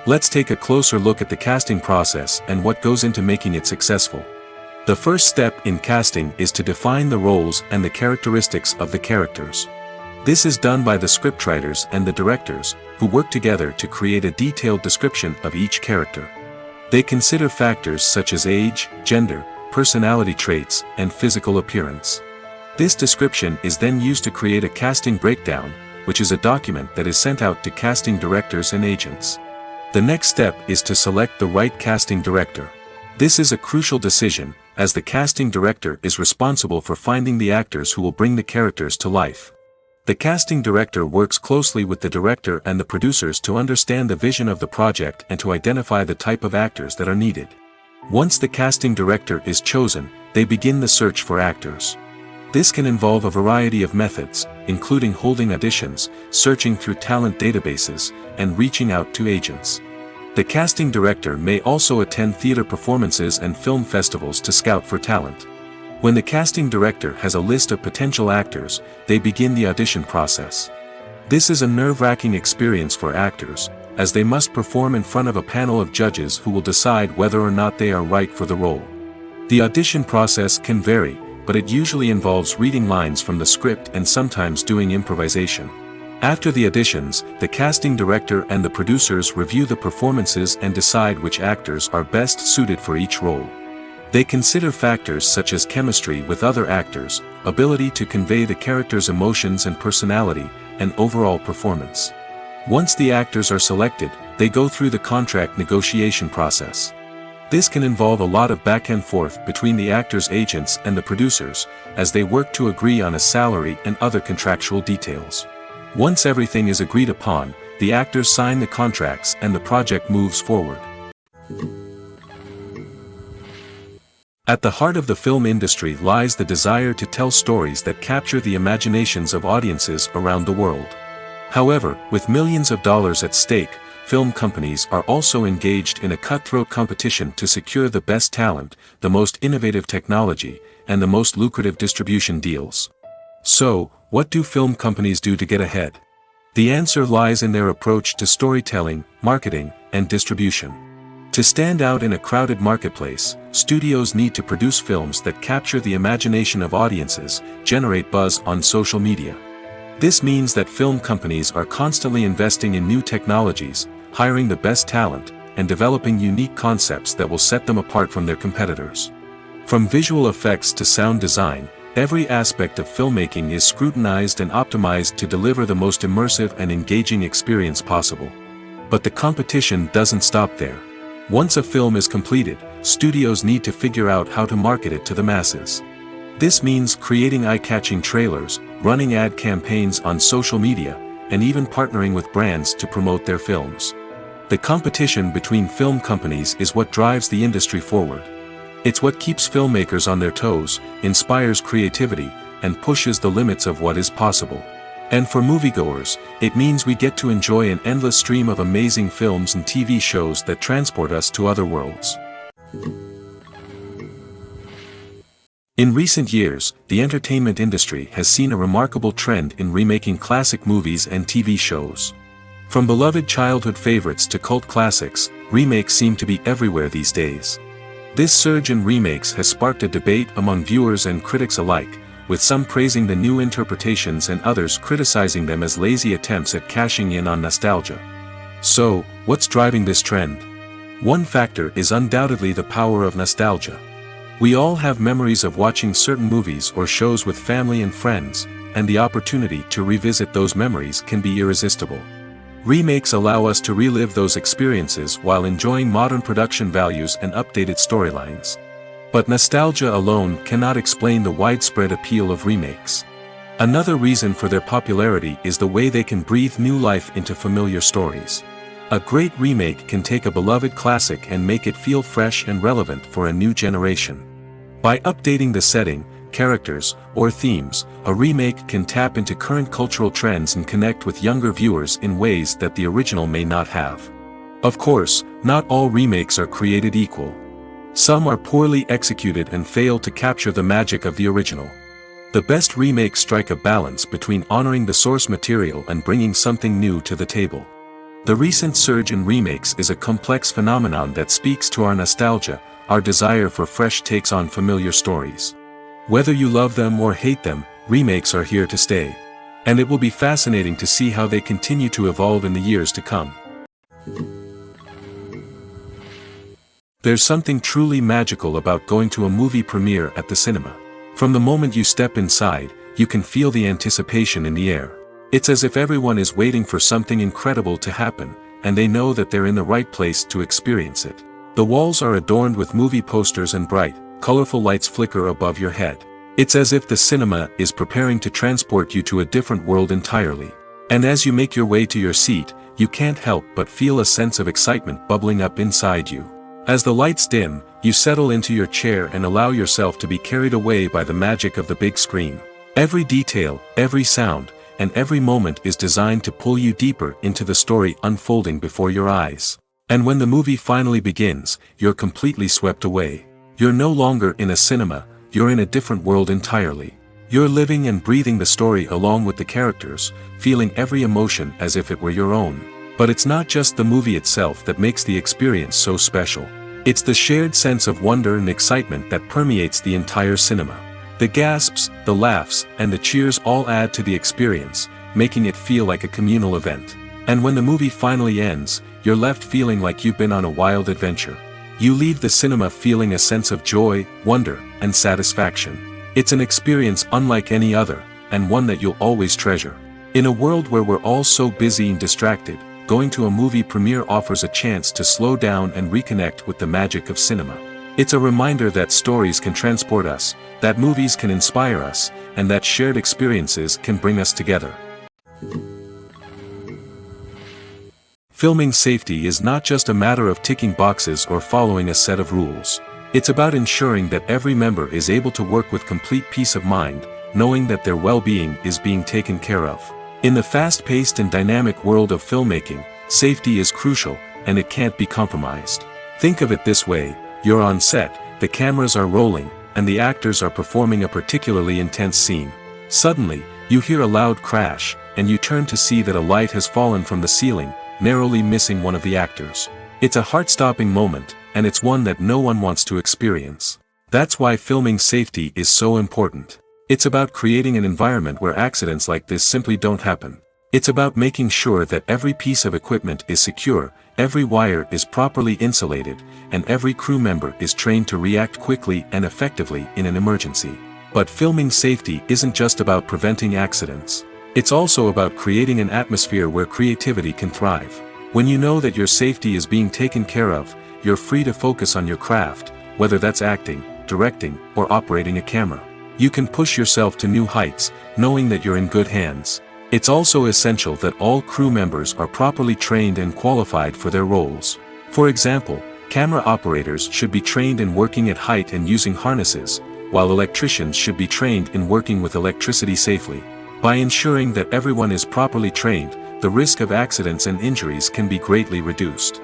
Let's take a closer look at the casting process and what goes into making it successful. The first step in casting is to define the roles and the characteristics of the characters. This is done by the scriptwriters and the directors, who work together to create a detailed description of each character. They consider factors such as age, gender, personality traits, and physical appearance. This description is then used to create a casting breakdown, which is a document that is sent out to casting directors and agents. The next step is to select the right casting director. This is a crucial decision, as the casting director is responsible for finding the actors who will bring the characters to life. The casting director works closely with the director and the producers to understand the vision of the project and to identify the type of actors that are needed. Once the casting director is chosen, they begin the search for actors. This can involve a variety of methods, including holding auditions, searching through talent databases, and reaching out to agents. The casting director may also attend theater performances and film festivals to scout for talent. When the casting director has a list of potential actors, they begin the audition process. This is a nerve-wracking experience for actors, as they must perform in front of a panel of judges who will decide whether or not they are right for the role. The audition process can vary, but it usually involves reading lines from the script and sometimes doing improvisation. After the auditions, the casting director and the producers review the performances and decide which actors are best suited for each role. They consider factors such as chemistry with other actors, ability to convey the character's emotions and personality, and overall performance. Once the actors are selected, they go through the contract negotiation process. This can involve a lot of back and forth between the actors' agents and the producers, as they work to agree on a salary and other contractual details. Once everything is agreed upon, the actors sign the contracts and the project moves forward. At the heart of the film industry lies the desire to tell stories that capture the imaginations of audiences around the world. However, with millions of dollars at stake, film companies are also engaged in a cutthroat competition to secure the best talent, the most innovative technology, and the most lucrative distribution deals. So, what do film companies do to get ahead? The answer lies in their approach to storytelling, marketing, and distribution. To stand out in a crowded marketplace, studios need to produce films that capture the imagination of audiences, generate buzz on social media. This means that film companies are constantly investing in new technologies, hiring the best talent, and developing unique concepts that will set them apart from their competitors. From visual effects to sound design, every aspect of filmmaking is scrutinized and optimized to deliver the most immersive and engaging experience possible. But the competition doesn't stop there. Once a film is completed, studios need to figure out how to market it to the masses. This means creating eye-catching trailers, running ad campaigns on social media, and even partnering with brands to promote their films. The competition between film companies is what drives the industry forward. It's what keeps filmmakers on their toes, inspires creativity, and pushes the limits of what is possible. And for moviegoers, it means we get to enjoy an endless stream of amazing films and TV shows that transport us to other worlds. In recent years, the entertainment industry has seen a remarkable trend in remaking classic movies and TV shows. From beloved childhood favorites to cult classics, remakes seem to be everywhere these days. This surge in remakes has sparked a debate among viewers and critics alike, with some praising the new interpretations and others criticizing them as lazy attempts at cashing in on nostalgia. So, what's driving this trend? One factor is undoubtedly the power of nostalgia. We all have memories of watching certain movies or shows with family and friends, and the opportunity to revisit those memories can be irresistible. Remakes allow us to relive those experiences while enjoying modern production values and updated storylines. But nostalgia alone cannot explain the widespread appeal of remakes. Another reason for their popularity is the way they can breathe new life into familiar stories. A great remake can take a beloved classic and make it feel fresh and relevant for a new generation. By updating the setting, characters, or themes, a remake can tap into current cultural trends and connect with younger viewers in ways that the original may not have. Of course, not all remakes are created equal. Some are poorly executed and fail to capture the magic of the original. The best remakes strike a balance between honoring the source material and bringing something new to the table. The recent surge in remakes is a complex phenomenon that speaks to our nostalgia, our desire for fresh takes on familiar stories. Whether you love them or hate them, remakes are here to stay. And it will be fascinating to see how they continue to evolve in the years to come. There's something truly magical about going to a movie premiere at the cinema. From the moment you step inside, you can feel the anticipation in the air. It's as if everyone is waiting for something incredible to happen, and they know that they're in the right place to experience it. The walls are adorned with movie posters and bright, colorful lights flicker above your head. It's as if the cinema is preparing to transport you to a different world entirely. And as you make your way to your seat, you can't help but feel a sense of excitement bubbling up inside you. As the lights dim, you settle into your chair and allow yourself to be carried away by the magic of the big screen. Every detail, every sound, and every moment is designed to pull you deeper into the story unfolding before your eyes. And when the movie finally begins, you're completely swept away. You're no longer in a cinema, you're in a different world entirely. You're living and breathing the story along with the characters, feeling every emotion as if it were your own. But it's not just the movie itself that makes the experience so special. It's the shared sense of wonder and excitement that permeates the entire cinema. The gasps, the laughs, and the cheers all add to the experience, making it feel like a communal event. And when the movie finally ends, you're left feeling like you've been on a wild adventure. You leave the cinema feeling a sense of joy, wonder, and satisfaction. It's an experience unlike any other, and one that you'll always treasure. In a world where we're all so busy and distracted, going to a movie premiere offers a chance to slow down and reconnect with the magic of cinema. It's a reminder that stories can transport us, that movies can inspire us, and that shared experiences can bring us together. Filming safety is not just a matter of ticking boxes or following a set of rules. It's about ensuring that every member is able to work with complete peace of mind, knowing that their well-being is being taken care of. In the fast-paced and dynamic world of filmmaking, safety is crucial, and it can't be compromised. Think of it this way: you're on set, the cameras are rolling, and the actors are performing a particularly intense scene. Suddenly, you hear a loud crash, and you turn to see that a light has fallen from the ceiling, narrowly missing one of the actors. It's a heart-stopping moment, and it's one that no one wants to experience. That's why filming safety is so important. It's about creating an environment where accidents like this simply don't happen. It's about making sure that every piece of equipment is secure, every wire is properly insulated, and every crew member is trained to react quickly and effectively in an emergency. But filming safety isn't just about preventing accidents. It's also about creating an atmosphere where creativity can thrive. When you know that your safety is being taken care of, you're free to focus on your craft, whether that's acting, directing, or operating a camera. You can push yourself to new heights, knowing that you're in good hands. It's also essential that all crew members are properly trained and qualified for their roles. For example, camera operators should be trained in working at height and using harnesses, while electricians should be trained in working with electricity safely. By ensuring that everyone is properly trained, the risk of accidents and injuries can be greatly reduced.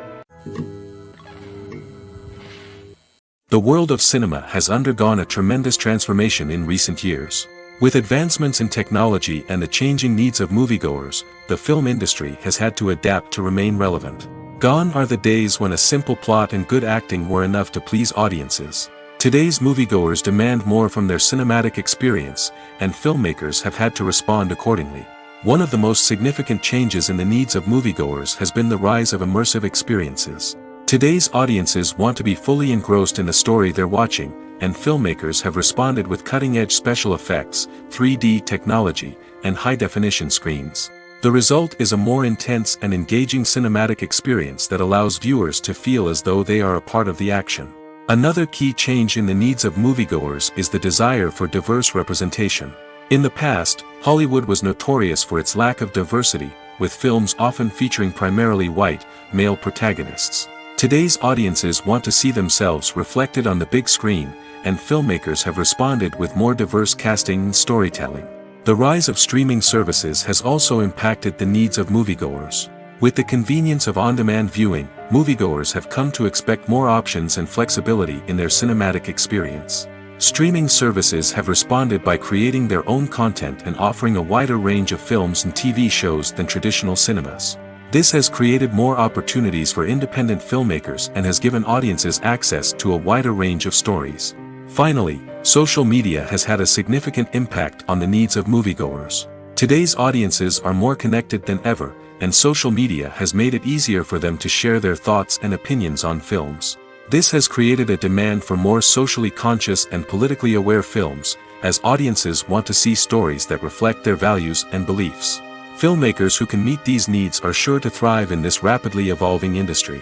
The world of cinema has undergone a tremendous transformation in recent years. With advancements in technology and the changing needs of moviegoers, the film industry has had to adapt to remain relevant. Gone are the days when a simple plot and good acting were enough to please audiences. Today's moviegoers demand more from their cinematic experience, and filmmakers have had to respond accordingly. One of the most significant changes in the needs of moviegoers has been the rise of immersive experiences. Today's audiences want to be fully engrossed in the story they're watching, and filmmakers have responded with cutting-edge special effects, 3D technology, and high-definition screens. The result is a more intense and engaging cinematic experience that allows viewers to feel as though they are a part of the action. Another key change in the needs of moviegoers is the desire for diverse representation. In the past, Hollywood was notorious for its lack of diversity, with films often featuring primarily white, male protagonists. Today's audiences want to see themselves reflected on the big screen, and filmmakers have responded with more diverse casting and storytelling. The rise of streaming services has also impacted the needs of moviegoers. With the convenience of on-demand viewing, moviegoers have come to expect more options and flexibility in their cinematic experience. Streaming services have responded by creating their own content and offering a wider range of films and TV shows than traditional cinemas. This has created more opportunities for independent filmmakers and has given audiences access to a wider range of stories. Finally, social media has had a significant impact on the needs of moviegoers. Today's audiences are more connected than ever, and social media has made it easier for them to share their thoughts and opinions on films. This has created a demand for more socially conscious and politically aware films, as audiences want to see stories that reflect their values and beliefs. Filmmakers who can meet these needs are sure to thrive in this rapidly evolving industry.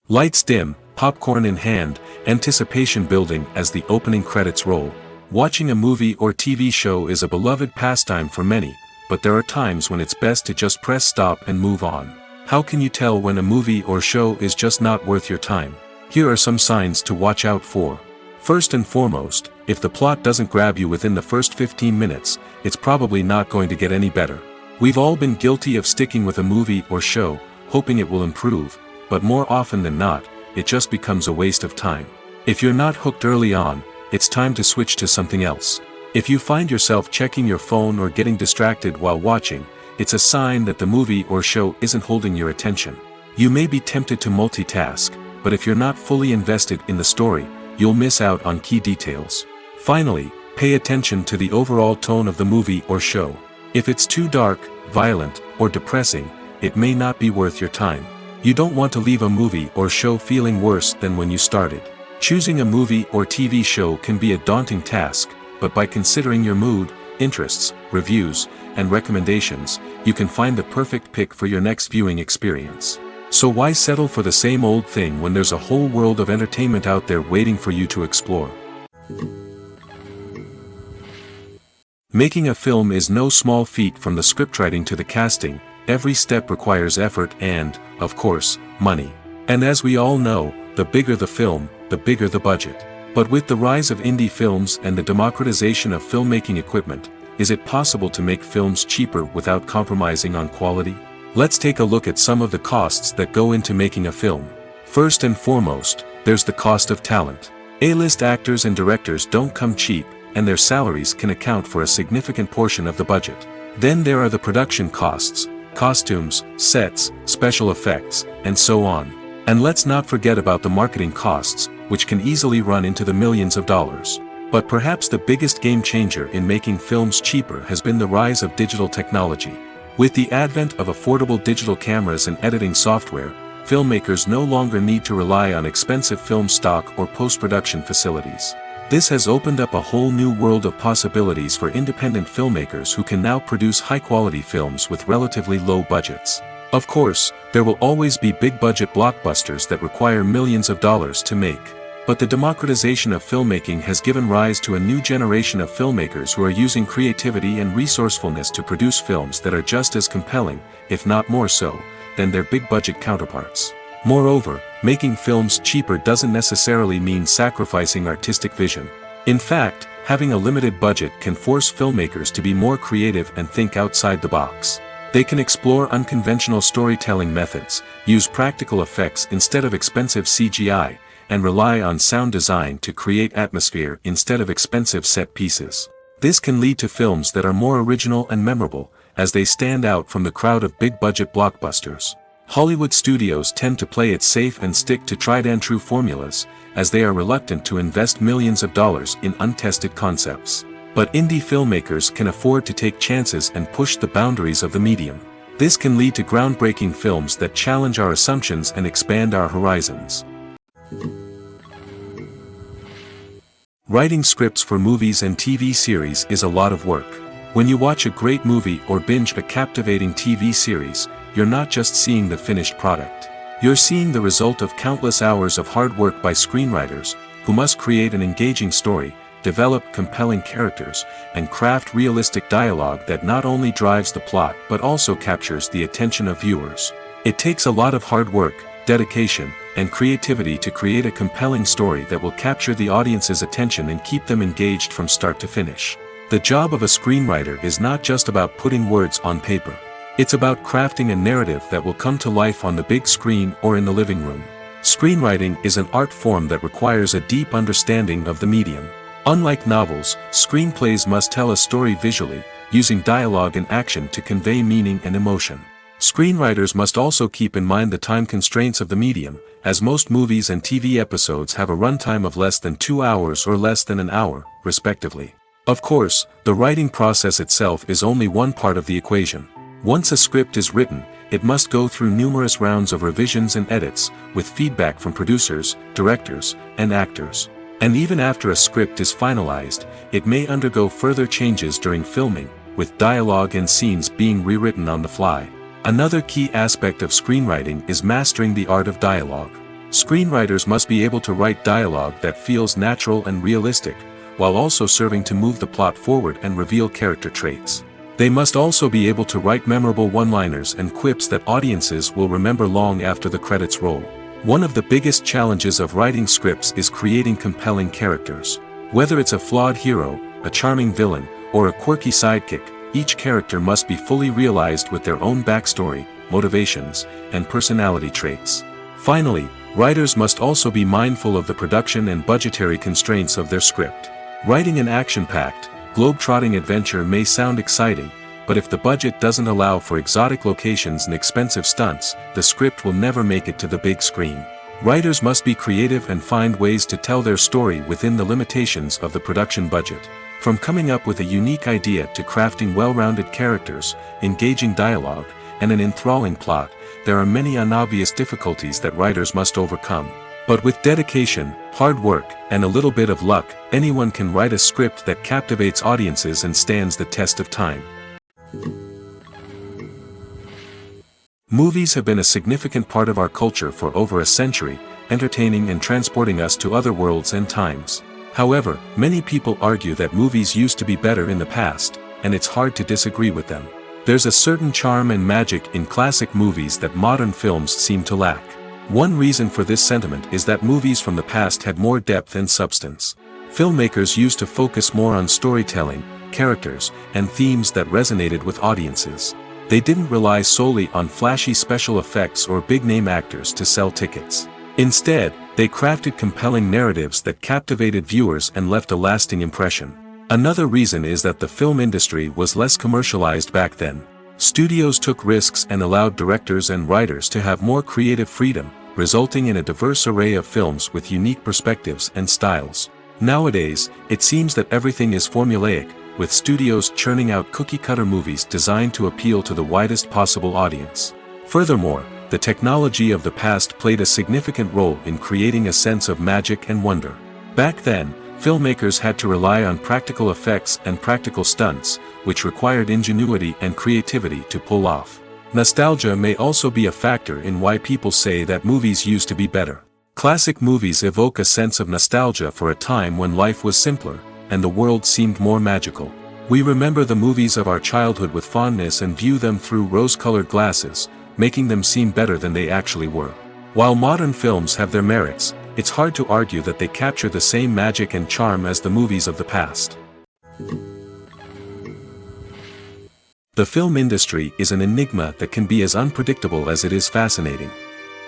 Lights dim, popcorn in hand, anticipation building as the opening credits roll. Watching a movie or TV show is a beloved pastime for many, but there are times when it's best to just press stop and move on. How can you tell when a movie or show is just not worth your time? Here are some signs to watch out for. First and foremost, if the plot doesn't grab you within the first 15 minutes, it's probably not going to get any better. We've all been guilty of sticking with a movie or show, hoping it will improve, but more often than not, it just becomes a waste of time. If you're not hooked early on, it's time to switch to something else. If you find yourself checking your phone or getting distracted while watching, it's a sign that the movie or show isn't holding your attention. You may be tempted to multitask, but if you're not fully invested in the story, you'll miss out on key details. Finally, pay attention to the overall tone of the movie or show. If it's too dark, violent, or depressing, it may not be worth your time. You don't want to leave a movie or show feeling worse than when you started. Choosing a movie or TV show can be a daunting task, but by considering your mood, interests, reviews, and recommendations, you can find the perfect pick for your next viewing experience. So why settle for the same old thing when there's a whole world of entertainment out there waiting for you to explore? Making a film is no small feat. From the scriptwriting to the casting, every step requires effort and, of course, money. And as we all know, the bigger the film, the bigger the budget. But with the rise of indie films and the democratization of filmmaking equipment, is it possible to make films cheaper without compromising on quality? Let's take a look at some of the costs that go into making a film. First and foremost, there's the cost of talent. A-list actors and directors don't come cheap, and their salaries can account for a significant portion of the budget. Then there are the production costs, costumes, sets, special effects, and so on. And let's not forget about the marketing costs, which can easily run into the millions of dollars. But perhaps the biggest game changer in making films cheaper has been the rise of digital technology. With the advent of affordable digital cameras and editing software, filmmakers no longer need to rely on expensive film stock or post-production facilities. This has opened up a whole new world of possibilities for independent filmmakers who can now produce high-quality films with relatively low budgets. Of course, there will always be big-budget blockbusters that require millions of dollars to make. But the democratization of filmmaking has given rise to a new generation of filmmakers who are using creativity and resourcefulness to produce films that are just as compelling, if not more so, than their big-budget counterparts. Moreover, making films cheaper doesn't necessarily mean sacrificing artistic vision. In fact, having a limited budget can force filmmakers to be more creative and think outside the box. They can explore unconventional storytelling methods, use practical effects instead of expensive CGI, and rely on sound design to create atmosphere instead of expensive set pieces. This can lead to films that are more original and memorable, as they stand out from the crowd of big-budget blockbusters. Hollywood studios tend to play it safe and stick to tried-and-true formulas, as they are reluctant to invest millions of dollars in untested concepts. But indie filmmakers can afford to take chances and push the boundaries of the medium. This can lead to groundbreaking films that challenge our assumptions and expand our horizons. Writing scripts for movies and TV series is a lot of work. When you watch a great movie or binge a captivating TV series, you're not just seeing the finished product. You're seeing the result of countless hours of hard work by screenwriters, who must create an engaging story, develop compelling characters, and craft realistic dialogue that not only drives the plot but also captures the attention of viewers. It takes a lot of hard work, dedication, and creativity to create a compelling story that will capture the audience's attention and keep them engaged from start to finish. The job of a screenwriter is not just about putting words on paper. It's about crafting a narrative that will come to life on the big screen or in the living room. Screenwriting is an art form that requires a deep understanding of the medium. Unlike novels, screenplays must tell a story visually, using dialogue and action to convey meaning and emotion. Screenwriters must also keep in mind the time constraints of the medium, as most movies and TV episodes have a runtime of less than 2 hours or less than an hour, respectively. Of course, the writing process itself is only one part of the equation. Once a script is written, it must go through numerous rounds of revisions and edits, with feedback from producers, directors, and actors. And even after a script is finalized, it may undergo further changes during filming, with dialogue and scenes being rewritten on the fly. Another key aspect of screenwriting is mastering the art of dialogue. Screenwriters must be able to write dialogue that feels natural and realistic, while also serving to move the plot forward and reveal character traits. They must also be able to write memorable one-liners and quips that audiences will remember long after the credits roll. One of the biggest challenges of writing scripts is creating compelling characters. Whether it's a flawed hero, a charming villain, or a quirky sidekick, each character must be fully realized with their own backstory, motivations, and personality traits. Finally, writers must also be mindful of the production and budgetary constraints of their script. Writing an action-packed, globe-trotting adventure may sound exciting, but if the budget doesn't allow for exotic locations and expensive stunts, the script will never make it to the big screen. Writers must be creative and find ways to tell their story within the limitations of the production budget. From coming up with a unique idea to crafting well-rounded characters, engaging dialogue, and an enthralling plot, there are many unobvious difficulties that writers must overcome. But with dedication, hard work, and a little bit of luck, anyone can write a script that captivates audiences and stands the test of time. Movies have been a significant part of our culture for over a century, entertaining and transporting us to other worlds and times. However, many people argue that movies used to be better in the past, and it's hard to disagree with them. There's a certain charm and magic in classic movies that modern films seem to lack. One reason for this sentiment is that movies from the past had more depth and substance. Filmmakers used to focus more on storytelling, characters, and themes that resonated with audiences. They didn't rely solely on flashy special effects or big-name actors to sell tickets. Instead, they crafted compelling narratives that captivated viewers and left a lasting impression. Another reason is that the film industry was less commercialized back then. Studios took risks and allowed directors and writers to have more creative freedom, resulting in a diverse array of films with unique perspectives and styles. Nowadays, it seems that everything is formulaic, with studios churning out cookie-cutter movies designed to appeal to the widest possible audience. Furthermore, the technology of the past played a significant role in creating a sense of magic and wonder. Back then, filmmakers had to rely on practical effects and practical stunts, which required ingenuity and creativity to pull off. Nostalgia may also be a factor in why people say that movies used to be better. Classic movies evoke a sense of nostalgia for a time when life was simpler, and the world seemed more magical. We remember the movies of our childhood with fondness and view them through rose-colored glasses, making them seem better than they actually were. While modern films have their merits, it's hard to argue that they capture the same magic and charm as the movies of the past. The film industry is an enigma that can be as unpredictable as it is fascinating.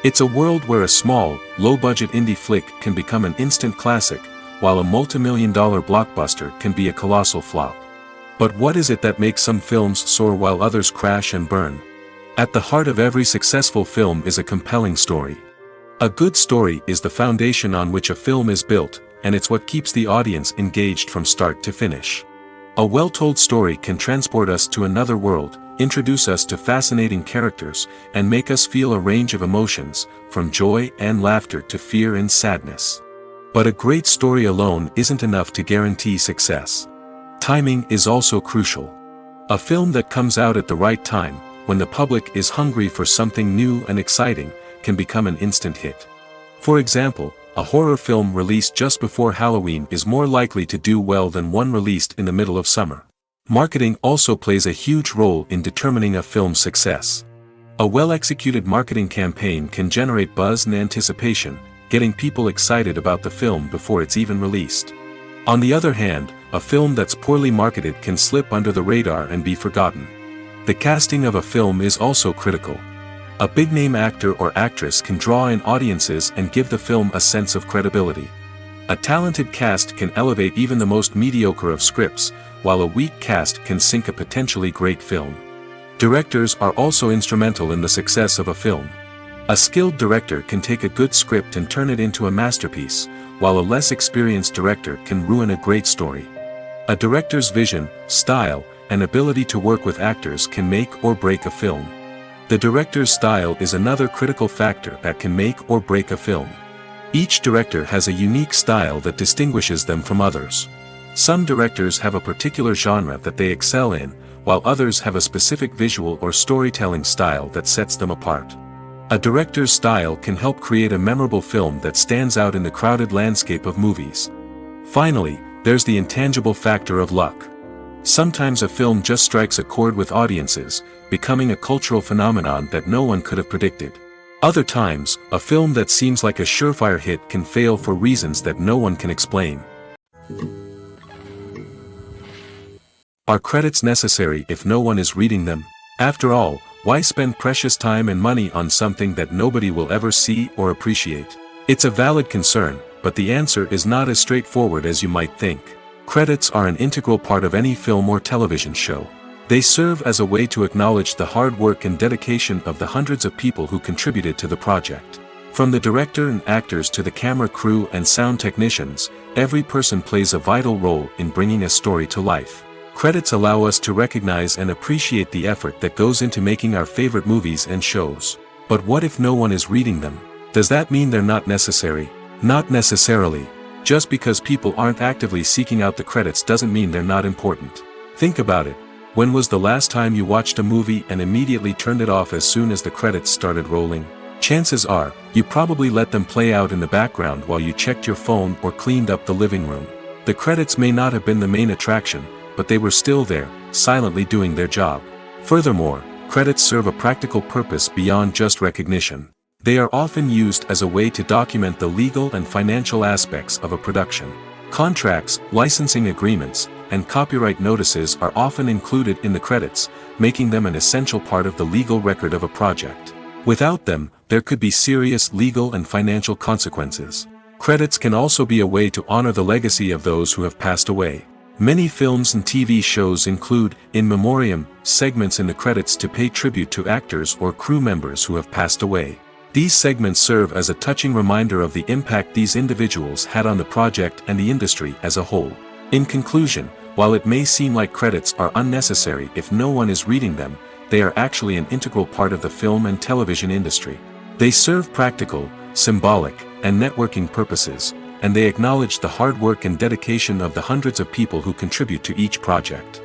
It's a world where a small, low-budget indie flick can become an instant classic, while a multi-million-dollar blockbuster can be a colossal flop. But what is it that makes some films soar while others crash and burn? At the heart of every successful film is a compelling story. A good story is the foundation on which a film is built, and it's what keeps the audience engaged from start to finish. A well-told story can transport us to another world, introduce us to fascinating characters, and make us feel a range of emotions, from joy and laughter to fear and sadness. But a great story alone isn't enough to guarantee success. Timing is also crucial. A film that comes out at the right time, when the public is hungry for something new and exciting, can become an instant hit. For example, a horror film released just before Halloween is more likely to do well than one released in the middle of summer. Marketing also plays a huge role in determining a film's success. A well-executed marketing campaign can generate buzz and anticipation, getting people excited about the film before it's even released. On the other hand, a film that's poorly marketed can slip under the radar and be forgotten. The casting of a film is also critical. A big-name actor or actress can draw in audiences and give the film a sense of credibility. A talented cast can elevate even the most mediocre of scripts, while a weak cast can sink a potentially great film. Directors are also instrumental in the success of a film. A skilled director can take a good script and turn it into a masterpiece, while a less experienced director can ruin a great story. A director's vision, style, and ability to work with actors can make or break a film. The director's style is another critical factor that can make or break a film. Each director has a unique style that distinguishes them from others. Some directors have a particular genre that they excel in, while others have a specific visual or storytelling style that sets them apart. A director's style can help create a memorable film that stands out in the crowded landscape of movies. Finally, there's the intangible factor of luck. Sometimes a film just strikes a chord with audiences, becoming a cultural phenomenon that no one could have predicted. Other times, a film that seems like a surefire hit can fail for reasons that no one can explain. Are credits necessary if no one is reading them? After all, why spend precious time and money on something that nobody will ever see or appreciate? It's a valid concern, but the answer is not as straightforward as you might think. Credits are an integral part of any film or television show. They serve as a way to acknowledge the hard work and dedication of the hundreds of people who contributed to the project. From the director and actors to the camera crew and sound technicians, every person plays a vital role in bringing a story to life. Credits allow us to recognize and appreciate the effort that goes into making our favorite movies and shows. But what if no one is reading them? Does that mean they're not necessary? Not necessarily. Just because people aren't actively seeking out the credits doesn't mean they're not important. Think about it. When was the last time you watched a movie and immediately turned it off as soon as the credits started rolling? Chances are, you probably let them play out in the background while you checked your phone or cleaned up the living room. The credits may not have been the main attraction, but they were still there, silently doing their job. Furthermore, credits serve a practical purpose beyond just recognition. They are often used as a way to document the legal and financial aspects of a production. Contracts, licensing agreements, and copyright notices are often included in the credits, making them an essential part of the legal record of a project. Without them, there could be serious legal and financial consequences. Credits can also be a way to honor the legacy of those who have passed away. Many films and TV shows include, in memoriam, segments in the credits to pay tribute to actors or crew members who have passed away. These segments serve as a touching reminder of the impact these individuals had on the project and the industry as a whole. In conclusion, while it may seem like credits are unnecessary if no one is reading them, they are actually an integral part of the film and television industry. They serve practical, symbolic, and networking purposes, and they acknowledge the hard work and dedication of the hundreds of people who contribute to each project.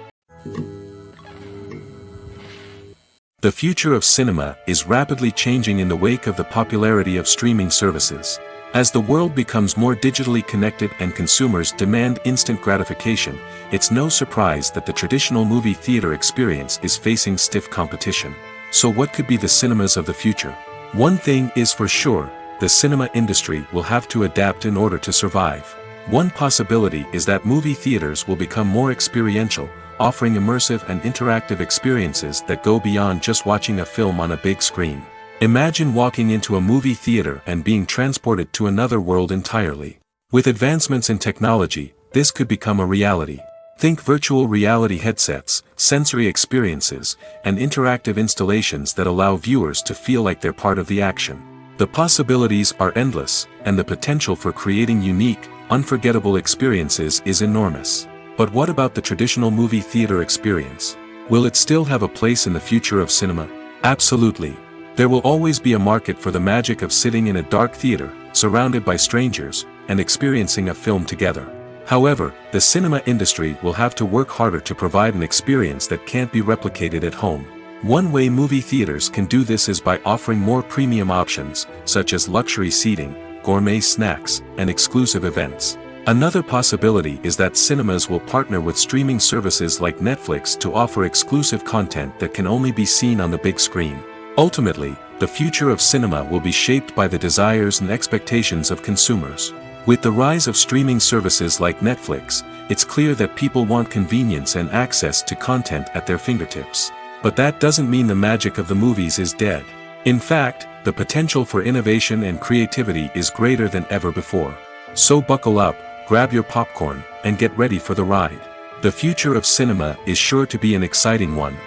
The future of cinema is rapidly changing in the wake of the popularity of streaming services. As the world becomes more digitally connected and consumers demand instant gratification, it's no surprise that the traditional movie theater experience is facing stiff competition. So what could be the cinemas of the future? One thing is for sure, the cinema industry will have to adapt in order to survive. One possibility is that movie theaters will become more experiential, offering immersive and interactive experiences that go beyond just watching a film on a big screen. Imagine walking into a movie theater and being transported to another world entirely. With advancements in technology, this could become a reality. Think virtual reality headsets, sensory experiences, and interactive installations that allow viewers to feel like they're part of the action. The possibilities are endless, and the potential for creating unique, unforgettable experiences is enormous. But what about the traditional movie theater experience? Will it still have a place in the future of cinema? Absolutely. There will always be a market for the magic of sitting in a dark theater, surrounded by strangers, and experiencing a film together. However, the cinema industry will have to work harder to provide an experience that can't be replicated at home. One way movie theaters can do this is by offering more premium options, such as luxury seating, gourmet snacks, and exclusive events. Another possibility is that cinemas will partner with streaming services like Netflix to offer exclusive content that can only be seen on the big screen. Ultimately, the future of cinema will be shaped by the desires and expectations of consumers. With the rise of streaming services like Netflix, it's clear that people want convenience and access to content at their fingertips. But that doesn't mean the magic of the movies is dead. In fact, the potential for innovation and creativity is greater than ever before. So buckle up, grab your popcorn, and get ready for the ride. The future of cinema is sure to be an exciting one.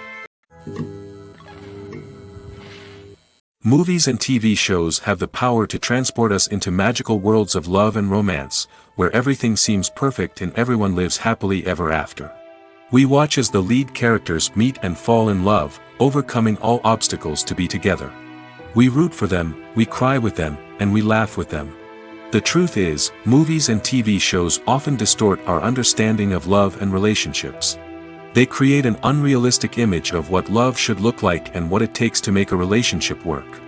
Movies and TV shows have the power to transport us into magical worlds of love and romance, where everything seems perfect and everyone lives happily ever after. We watch as the lead characters meet and fall in love, overcoming all obstacles to be together. We root for them, we cry with them, and we laugh with them. The truth is, movies and TV shows often distort our understanding of love and relationships. They create an unrealistic image of what love should look like and what it takes to make a relationship work.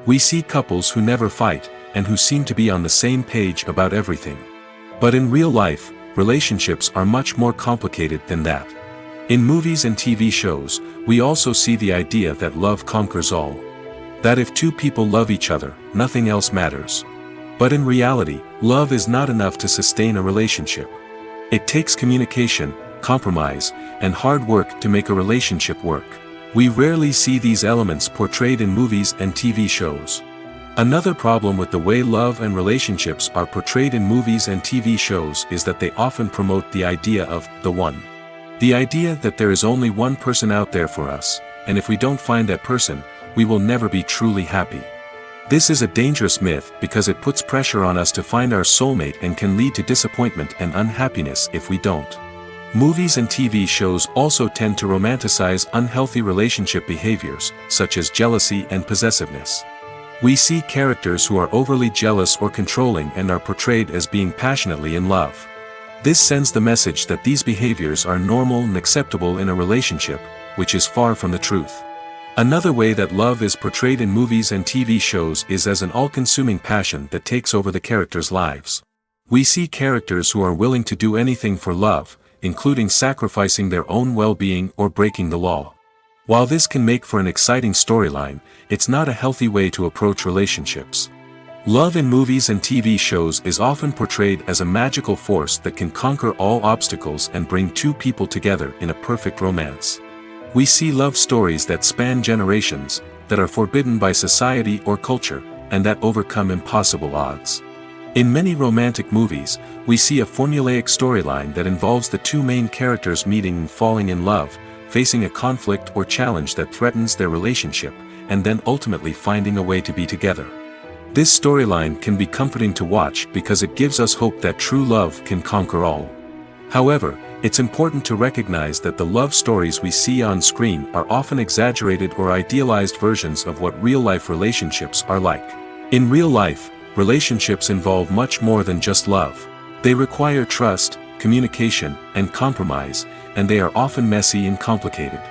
We see couples who never fight, and who seem to be on the same page about everything. But in real life, relationships are much more complicated than that. In movies and TV shows, we also see the idea that love conquers all. That if two people love each other, nothing else matters. But in reality, love is not enough to sustain a relationship. It takes communication, compromise, and hard work to make a relationship work. We rarely see these elements portrayed in movies and TV shows. Another problem with the way love and relationships are portrayed in movies and TV shows is that they often promote the idea of the one. The idea that there is only one person out there for us, and if we don't find that person, we will never be truly happy. This is a dangerous myth because it puts pressure on us to find our soulmate and can lead to disappointment and unhappiness if we don't. Movies and TV shows also tend to romanticize unhealthy relationship behaviors, such as jealousy and possessiveness. We see characters who are overly jealous or controlling and are portrayed as being passionately in love. This sends the message that these behaviors are normal and acceptable in a relationship, which is far from the truth. Another way that love is portrayed in movies and TV shows is as an all-consuming passion that takes over the characters' lives. We see characters who are willing to do anything for love, including sacrificing their own well-being or breaking the law. While this can make for an exciting storyline, it's not a healthy way to approach relationships. Love in movies and TV shows is often portrayed as a magical force that can conquer all obstacles and bring two people together in a perfect romance. We see love stories that span generations, that are forbidden by society or culture, and that overcome impossible odds. In many romantic movies, we see a formulaic storyline that involves the two main characters meeting and falling in love, facing a conflict or challenge that threatens their relationship, and then ultimately finding a way to be together. This storyline can be comforting to watch because it gives us hope that true love can conquer all. However, it's important to recognize that the love stories we see on screen are often exaggerated or idealized versions of what real-life relationships are like. In real life, relationships involve much more than just love. They require trust, communication, and compromise, and they are often messy and complicated.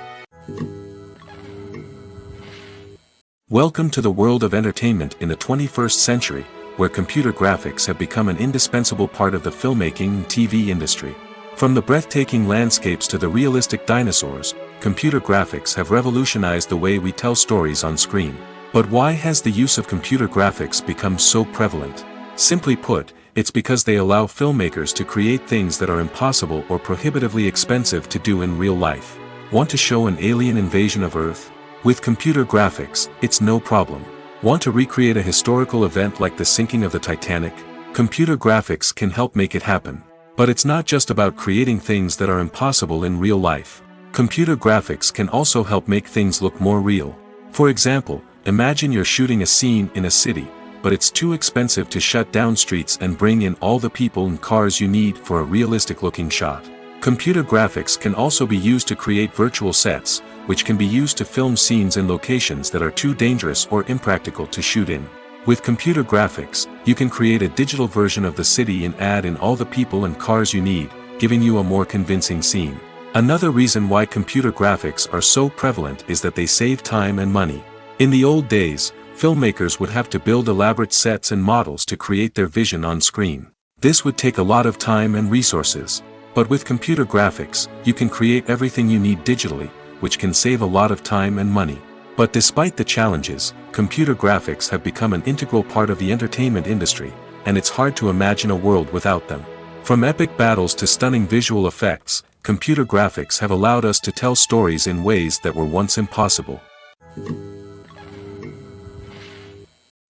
Welcome to the world of entertainment in the 21st century, where computer graphics have become an indispensable part of the filmmaking and TV industry. From the breathtaking landscapes to the realistic dinosaurs, computer graphics have revolutionized the way we tell stories on screen. But why has the use of computer graphics become so prevalent? Simply put, it's because they allow filmmakers to create things that are impossible or prohibitively expensive to do in real life. Want to show an alien invasion of Earth? With computer graphics, it's no problem. Want to recreate a historical event like the sinking of the Titanic? Computer graphics can help make it happen. But it's not just about creating things that are impossible in real life. Computer graphics can also help make things look more real. For example, imagine you're shooting a scene in a city, but it's too expensive to shut down streets and bring in all the people and cars you need for a realistic-looking shot. Computer graphics can also be used to create virtual sets, which can be used to film scenes in locations that are too dangerous or impractical to shoot in. With computer graphics, you can create a digital version of the city and add in all the people and cars you need, giving you a more convincing scene. Another reason why computer graphics are so prevalent is that they save time and money. In the old days, filmmakers would have to build elaborate sets and models to create their vision on screen. This would take a lot of time and resources. But with computer graphics, you can create everything you need digitally, which can save a lot of time and money. But despite the challenges, computer graphics have become an integral part of the entertainment industry, and it's hard to imagine a world without them. From epic battles to stunning visual effects, computer graphics have allowed us to tell stories in ways that were once impossible.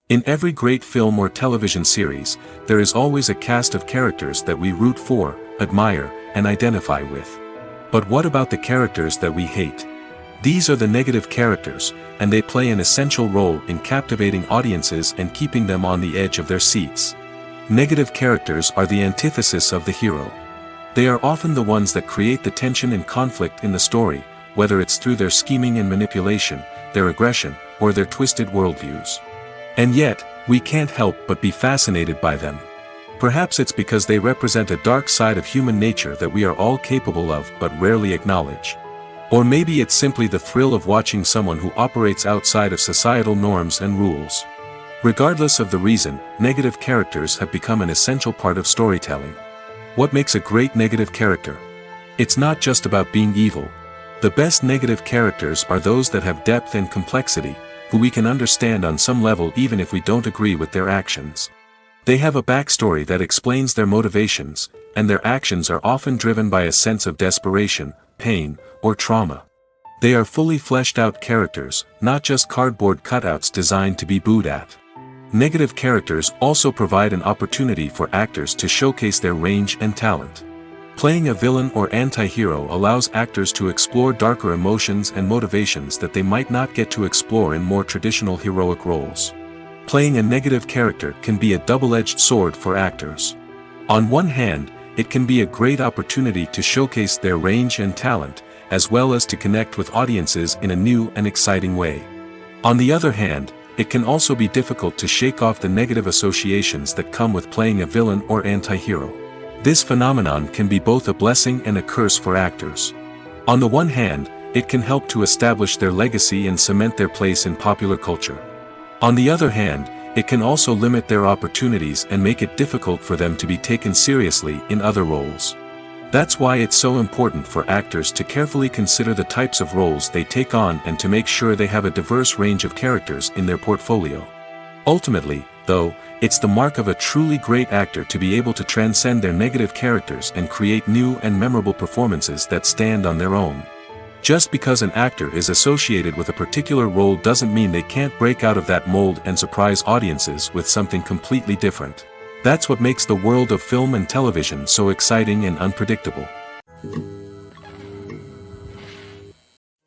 In every great film or television series, there is always a cast of characters that we root for, admire, and identify with. But what about the characters that we hate? These are the negative characters, and they play an essential role in captivating audiences and keeping them on the edge of their seats. Negative characters are the antithesis of the hero. They are often the ones that create the tension and conflict in the story, whether it's through their scheming and manipulation, their aggression, or their twisted worldviews. And yet, we can't help but be fascinated by them. Perhaps it's because they represent a dark side of human nature that we are all capable of but rarely acknowledge. Or maybe it's simply the thrill of watching someone who operates outside of societal norms and rules. Regardless of the reason, negative characters have become an essential part of storytelling. What makes a great negative character? It's not just about being evil, The best negative characters are those that have depth and complexity, who we can understand on some level even if we don't agree with their actions. They have a backstory that explains their motivations, and their actions are often driven by a sense of desperation, pain, or trauma. They are fully fleshed out characters, not just cardboard cutouts designed to be booed at. Negative characters also provide an opportunity for actors to showcase their range and talent. Playing a villain or anti-hero allows actors to explore darker emotions and motivations that they might not get to explore in more traditional heroic roles. Playing a negative character can be a double-edged sword for actors. On one hand, it can be a great opportunity to showcase their range and talent, as well as to connect with audiences in a new and exciting way. On the other hand, it can also be difficult to shake off the negative associations that come with playing a villain or anti-hero. This phenomenon can be both a blessing and a curse for actors. On the one hand, it can help to establish their legacy and cement their place in popular culture. On the other hand, it can also limit their opportunities and make it difficult for them to be taken seriously in other roles. That's why it's so important for actors to carefully consider the types of roles they take on and to make sure they have a diverse range of characters in their portfolio. Ultimately, though, it's the mark of a truly great actor to be able to transcend their negative characters and create new and memorable performances that stand on their own. Just because an actor is associated with a particular role doesn't mean they can't break out of that mold and surprise audiences with something completely different. That's what makes the world of film and television so exciting and unpredictable.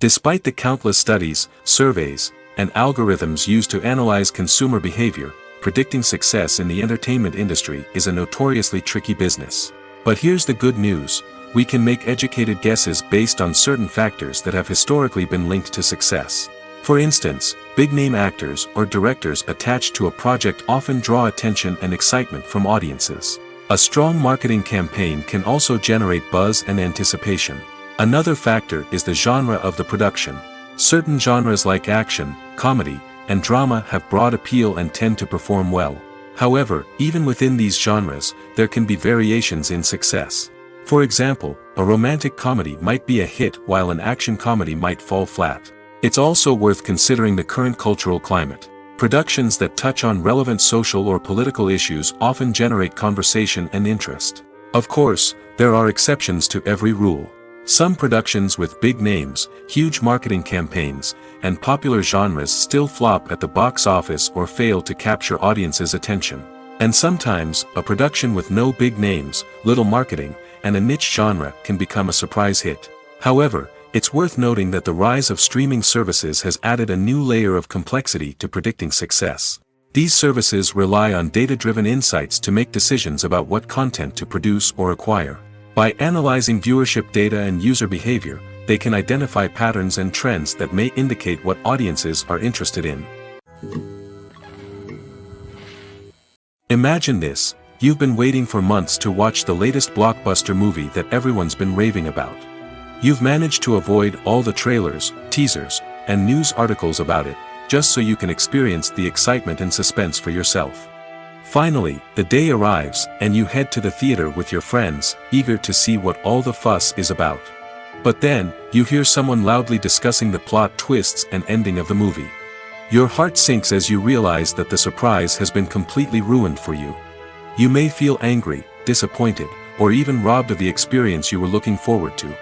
Despite the countless studies, surveys, and algorithms used to analyze consumer behavior, predicting success in the entertainment industry is a notoriously tricky business. But here's the good news: we can make educated guesses based on certain factors that have historically been linked to success. For instance, big-name actors or directors attached to a project often draw attention and excitement from audiences. A strong marketing campaign can also generate buzz and anticipation. Another factor is the genre of the production. Certain genres like action, comedy, and drama have broad appeal and tend to perform well. However, even within these genres, there can be variations in success. For example, a romantic comedy might be a hit while an action comedy might fall flat. It's also worth considering the current cultural climate. Productions that touch on relevant social or political issues often generate conversation and interest. Of course, there are exceptions to every rule. Some productions with big names, huge marketing campaigns, and popular genres still flop at the box office or fail to capture audiences' attention. And sometimes, a production with no big names, little marketing, and a niche genre can become a surprise hit. However, it's worth noting that the rise of streaming services has added a new layer of complexity to predicting success. These services rely on data-driven insights to make decisions about what content to produce or acquire. By analyzing viewership data and user behavior, they can identify patterns and trends that may indicate what audiences are interested in. Imagine this: you've been waiting for months to watch the latest blockbuster movie that everyone's been raving about. You've managed to avoid all the trailers, teasers, and news articles about it, just so you can experience the excitement and suspense for yourself. Finally, the day arrives, and you head to the theater with your friends, eager to see what all the fuss is about. But then, you hear someone loudly discussing the plot twists and ending of the movie. Your heart sinks as you realize that the surprise has been completely ruined for you. You may feel angry, disappointed, or even robbed of the experience you were looking forward to.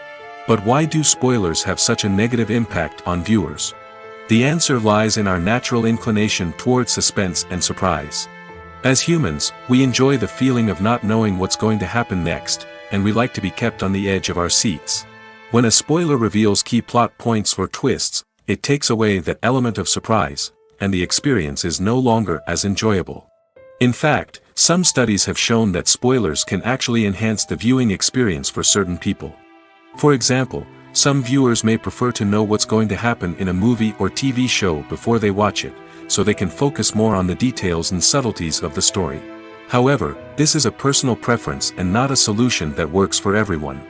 But why do spoilers have such a negative impact on viewers? The answer lies in our natural inclination towards suspense and surprise. As humans, we enjoy the feeling of not knowing what's going to happen next, and we like to be kept on the edge of our seats. When a spoiler reveals key plot points or twists, it takes away that element of surprise, and the experience is no longer as enjoyable. In fact, some studies have shown that spoilers can actually enhance the viewing experience for certain people. For example, some viewers may prefer to know what's going to happen in a movie or TV show before they watch it, so they can focus more on the details and subtleties of the story. However, this is a personal preference and not a solution that works for everyone.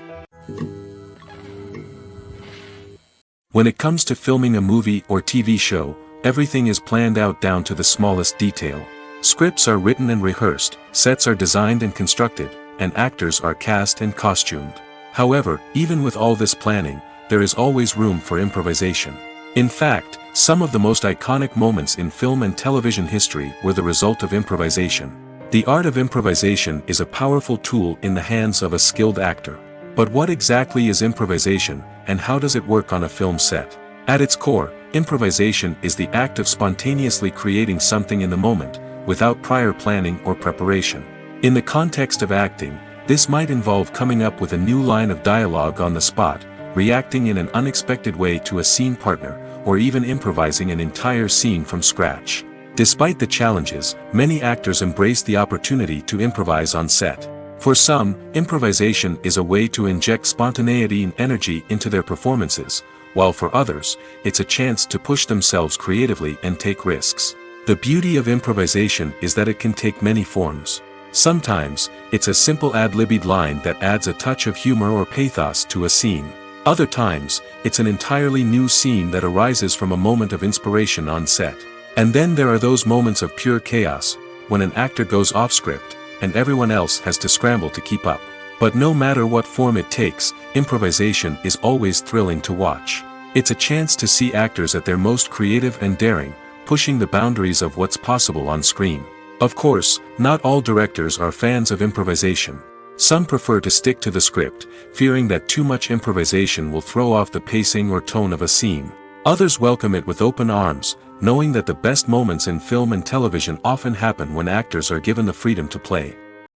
When it comes to filming a movie or TV show, everything is planned out down to the smallest detail. Scripts are written and rehearsed, sets are designed and constructed, and actors are cast and costumed. However, even with all this planning, there is always room for improvisation. In fact, some of the most iconic moments in film and television history were the result of improvisation. The art of improvisation is a powerful tool in the hands of a skilled actor. But what exactly is improvisation, and how does it work on a film set? At its core, improvisation is the act of spontaneously creating something in the moment, without prior planning or preparation. In the context of acting, this might involve coming up with a new line of dialogue on the spot, reacting in an unexpected way to a scene partner, or even improvising an entire scene from scratch. Despite the challenges, many actors embrace the opportunity to improvise on set. For some, improvisation is a way to inject spontaneity and energy into their performances, while for others, it's a chance to push themselves creatively and take risks. The beauty of improvisation is that it can take many forms. Sometimes, it's a simple ad-libbed line that adds a touch of humor or pathos to a scene. Other times, it's an entirely new scene that arises from a moment of inspiration on set. And then there are those moments of pure chaos, when an actor goes off script, and everyone else has to scramble to keep up. But no matter what form it takes, improvisation is always thrilling to watch. It's a chance to see actors at their most creative and daring, pushing the boundaries of what's possible on screen. Of course, not all directors are fans of improvisation. Some prefer to stick to the script, fearing that too much improvisation will throw off the pacing or tone of a scene. Others welcome it with open arms, knowing that the best moments in film and television often happen when actors are given the freedom to play.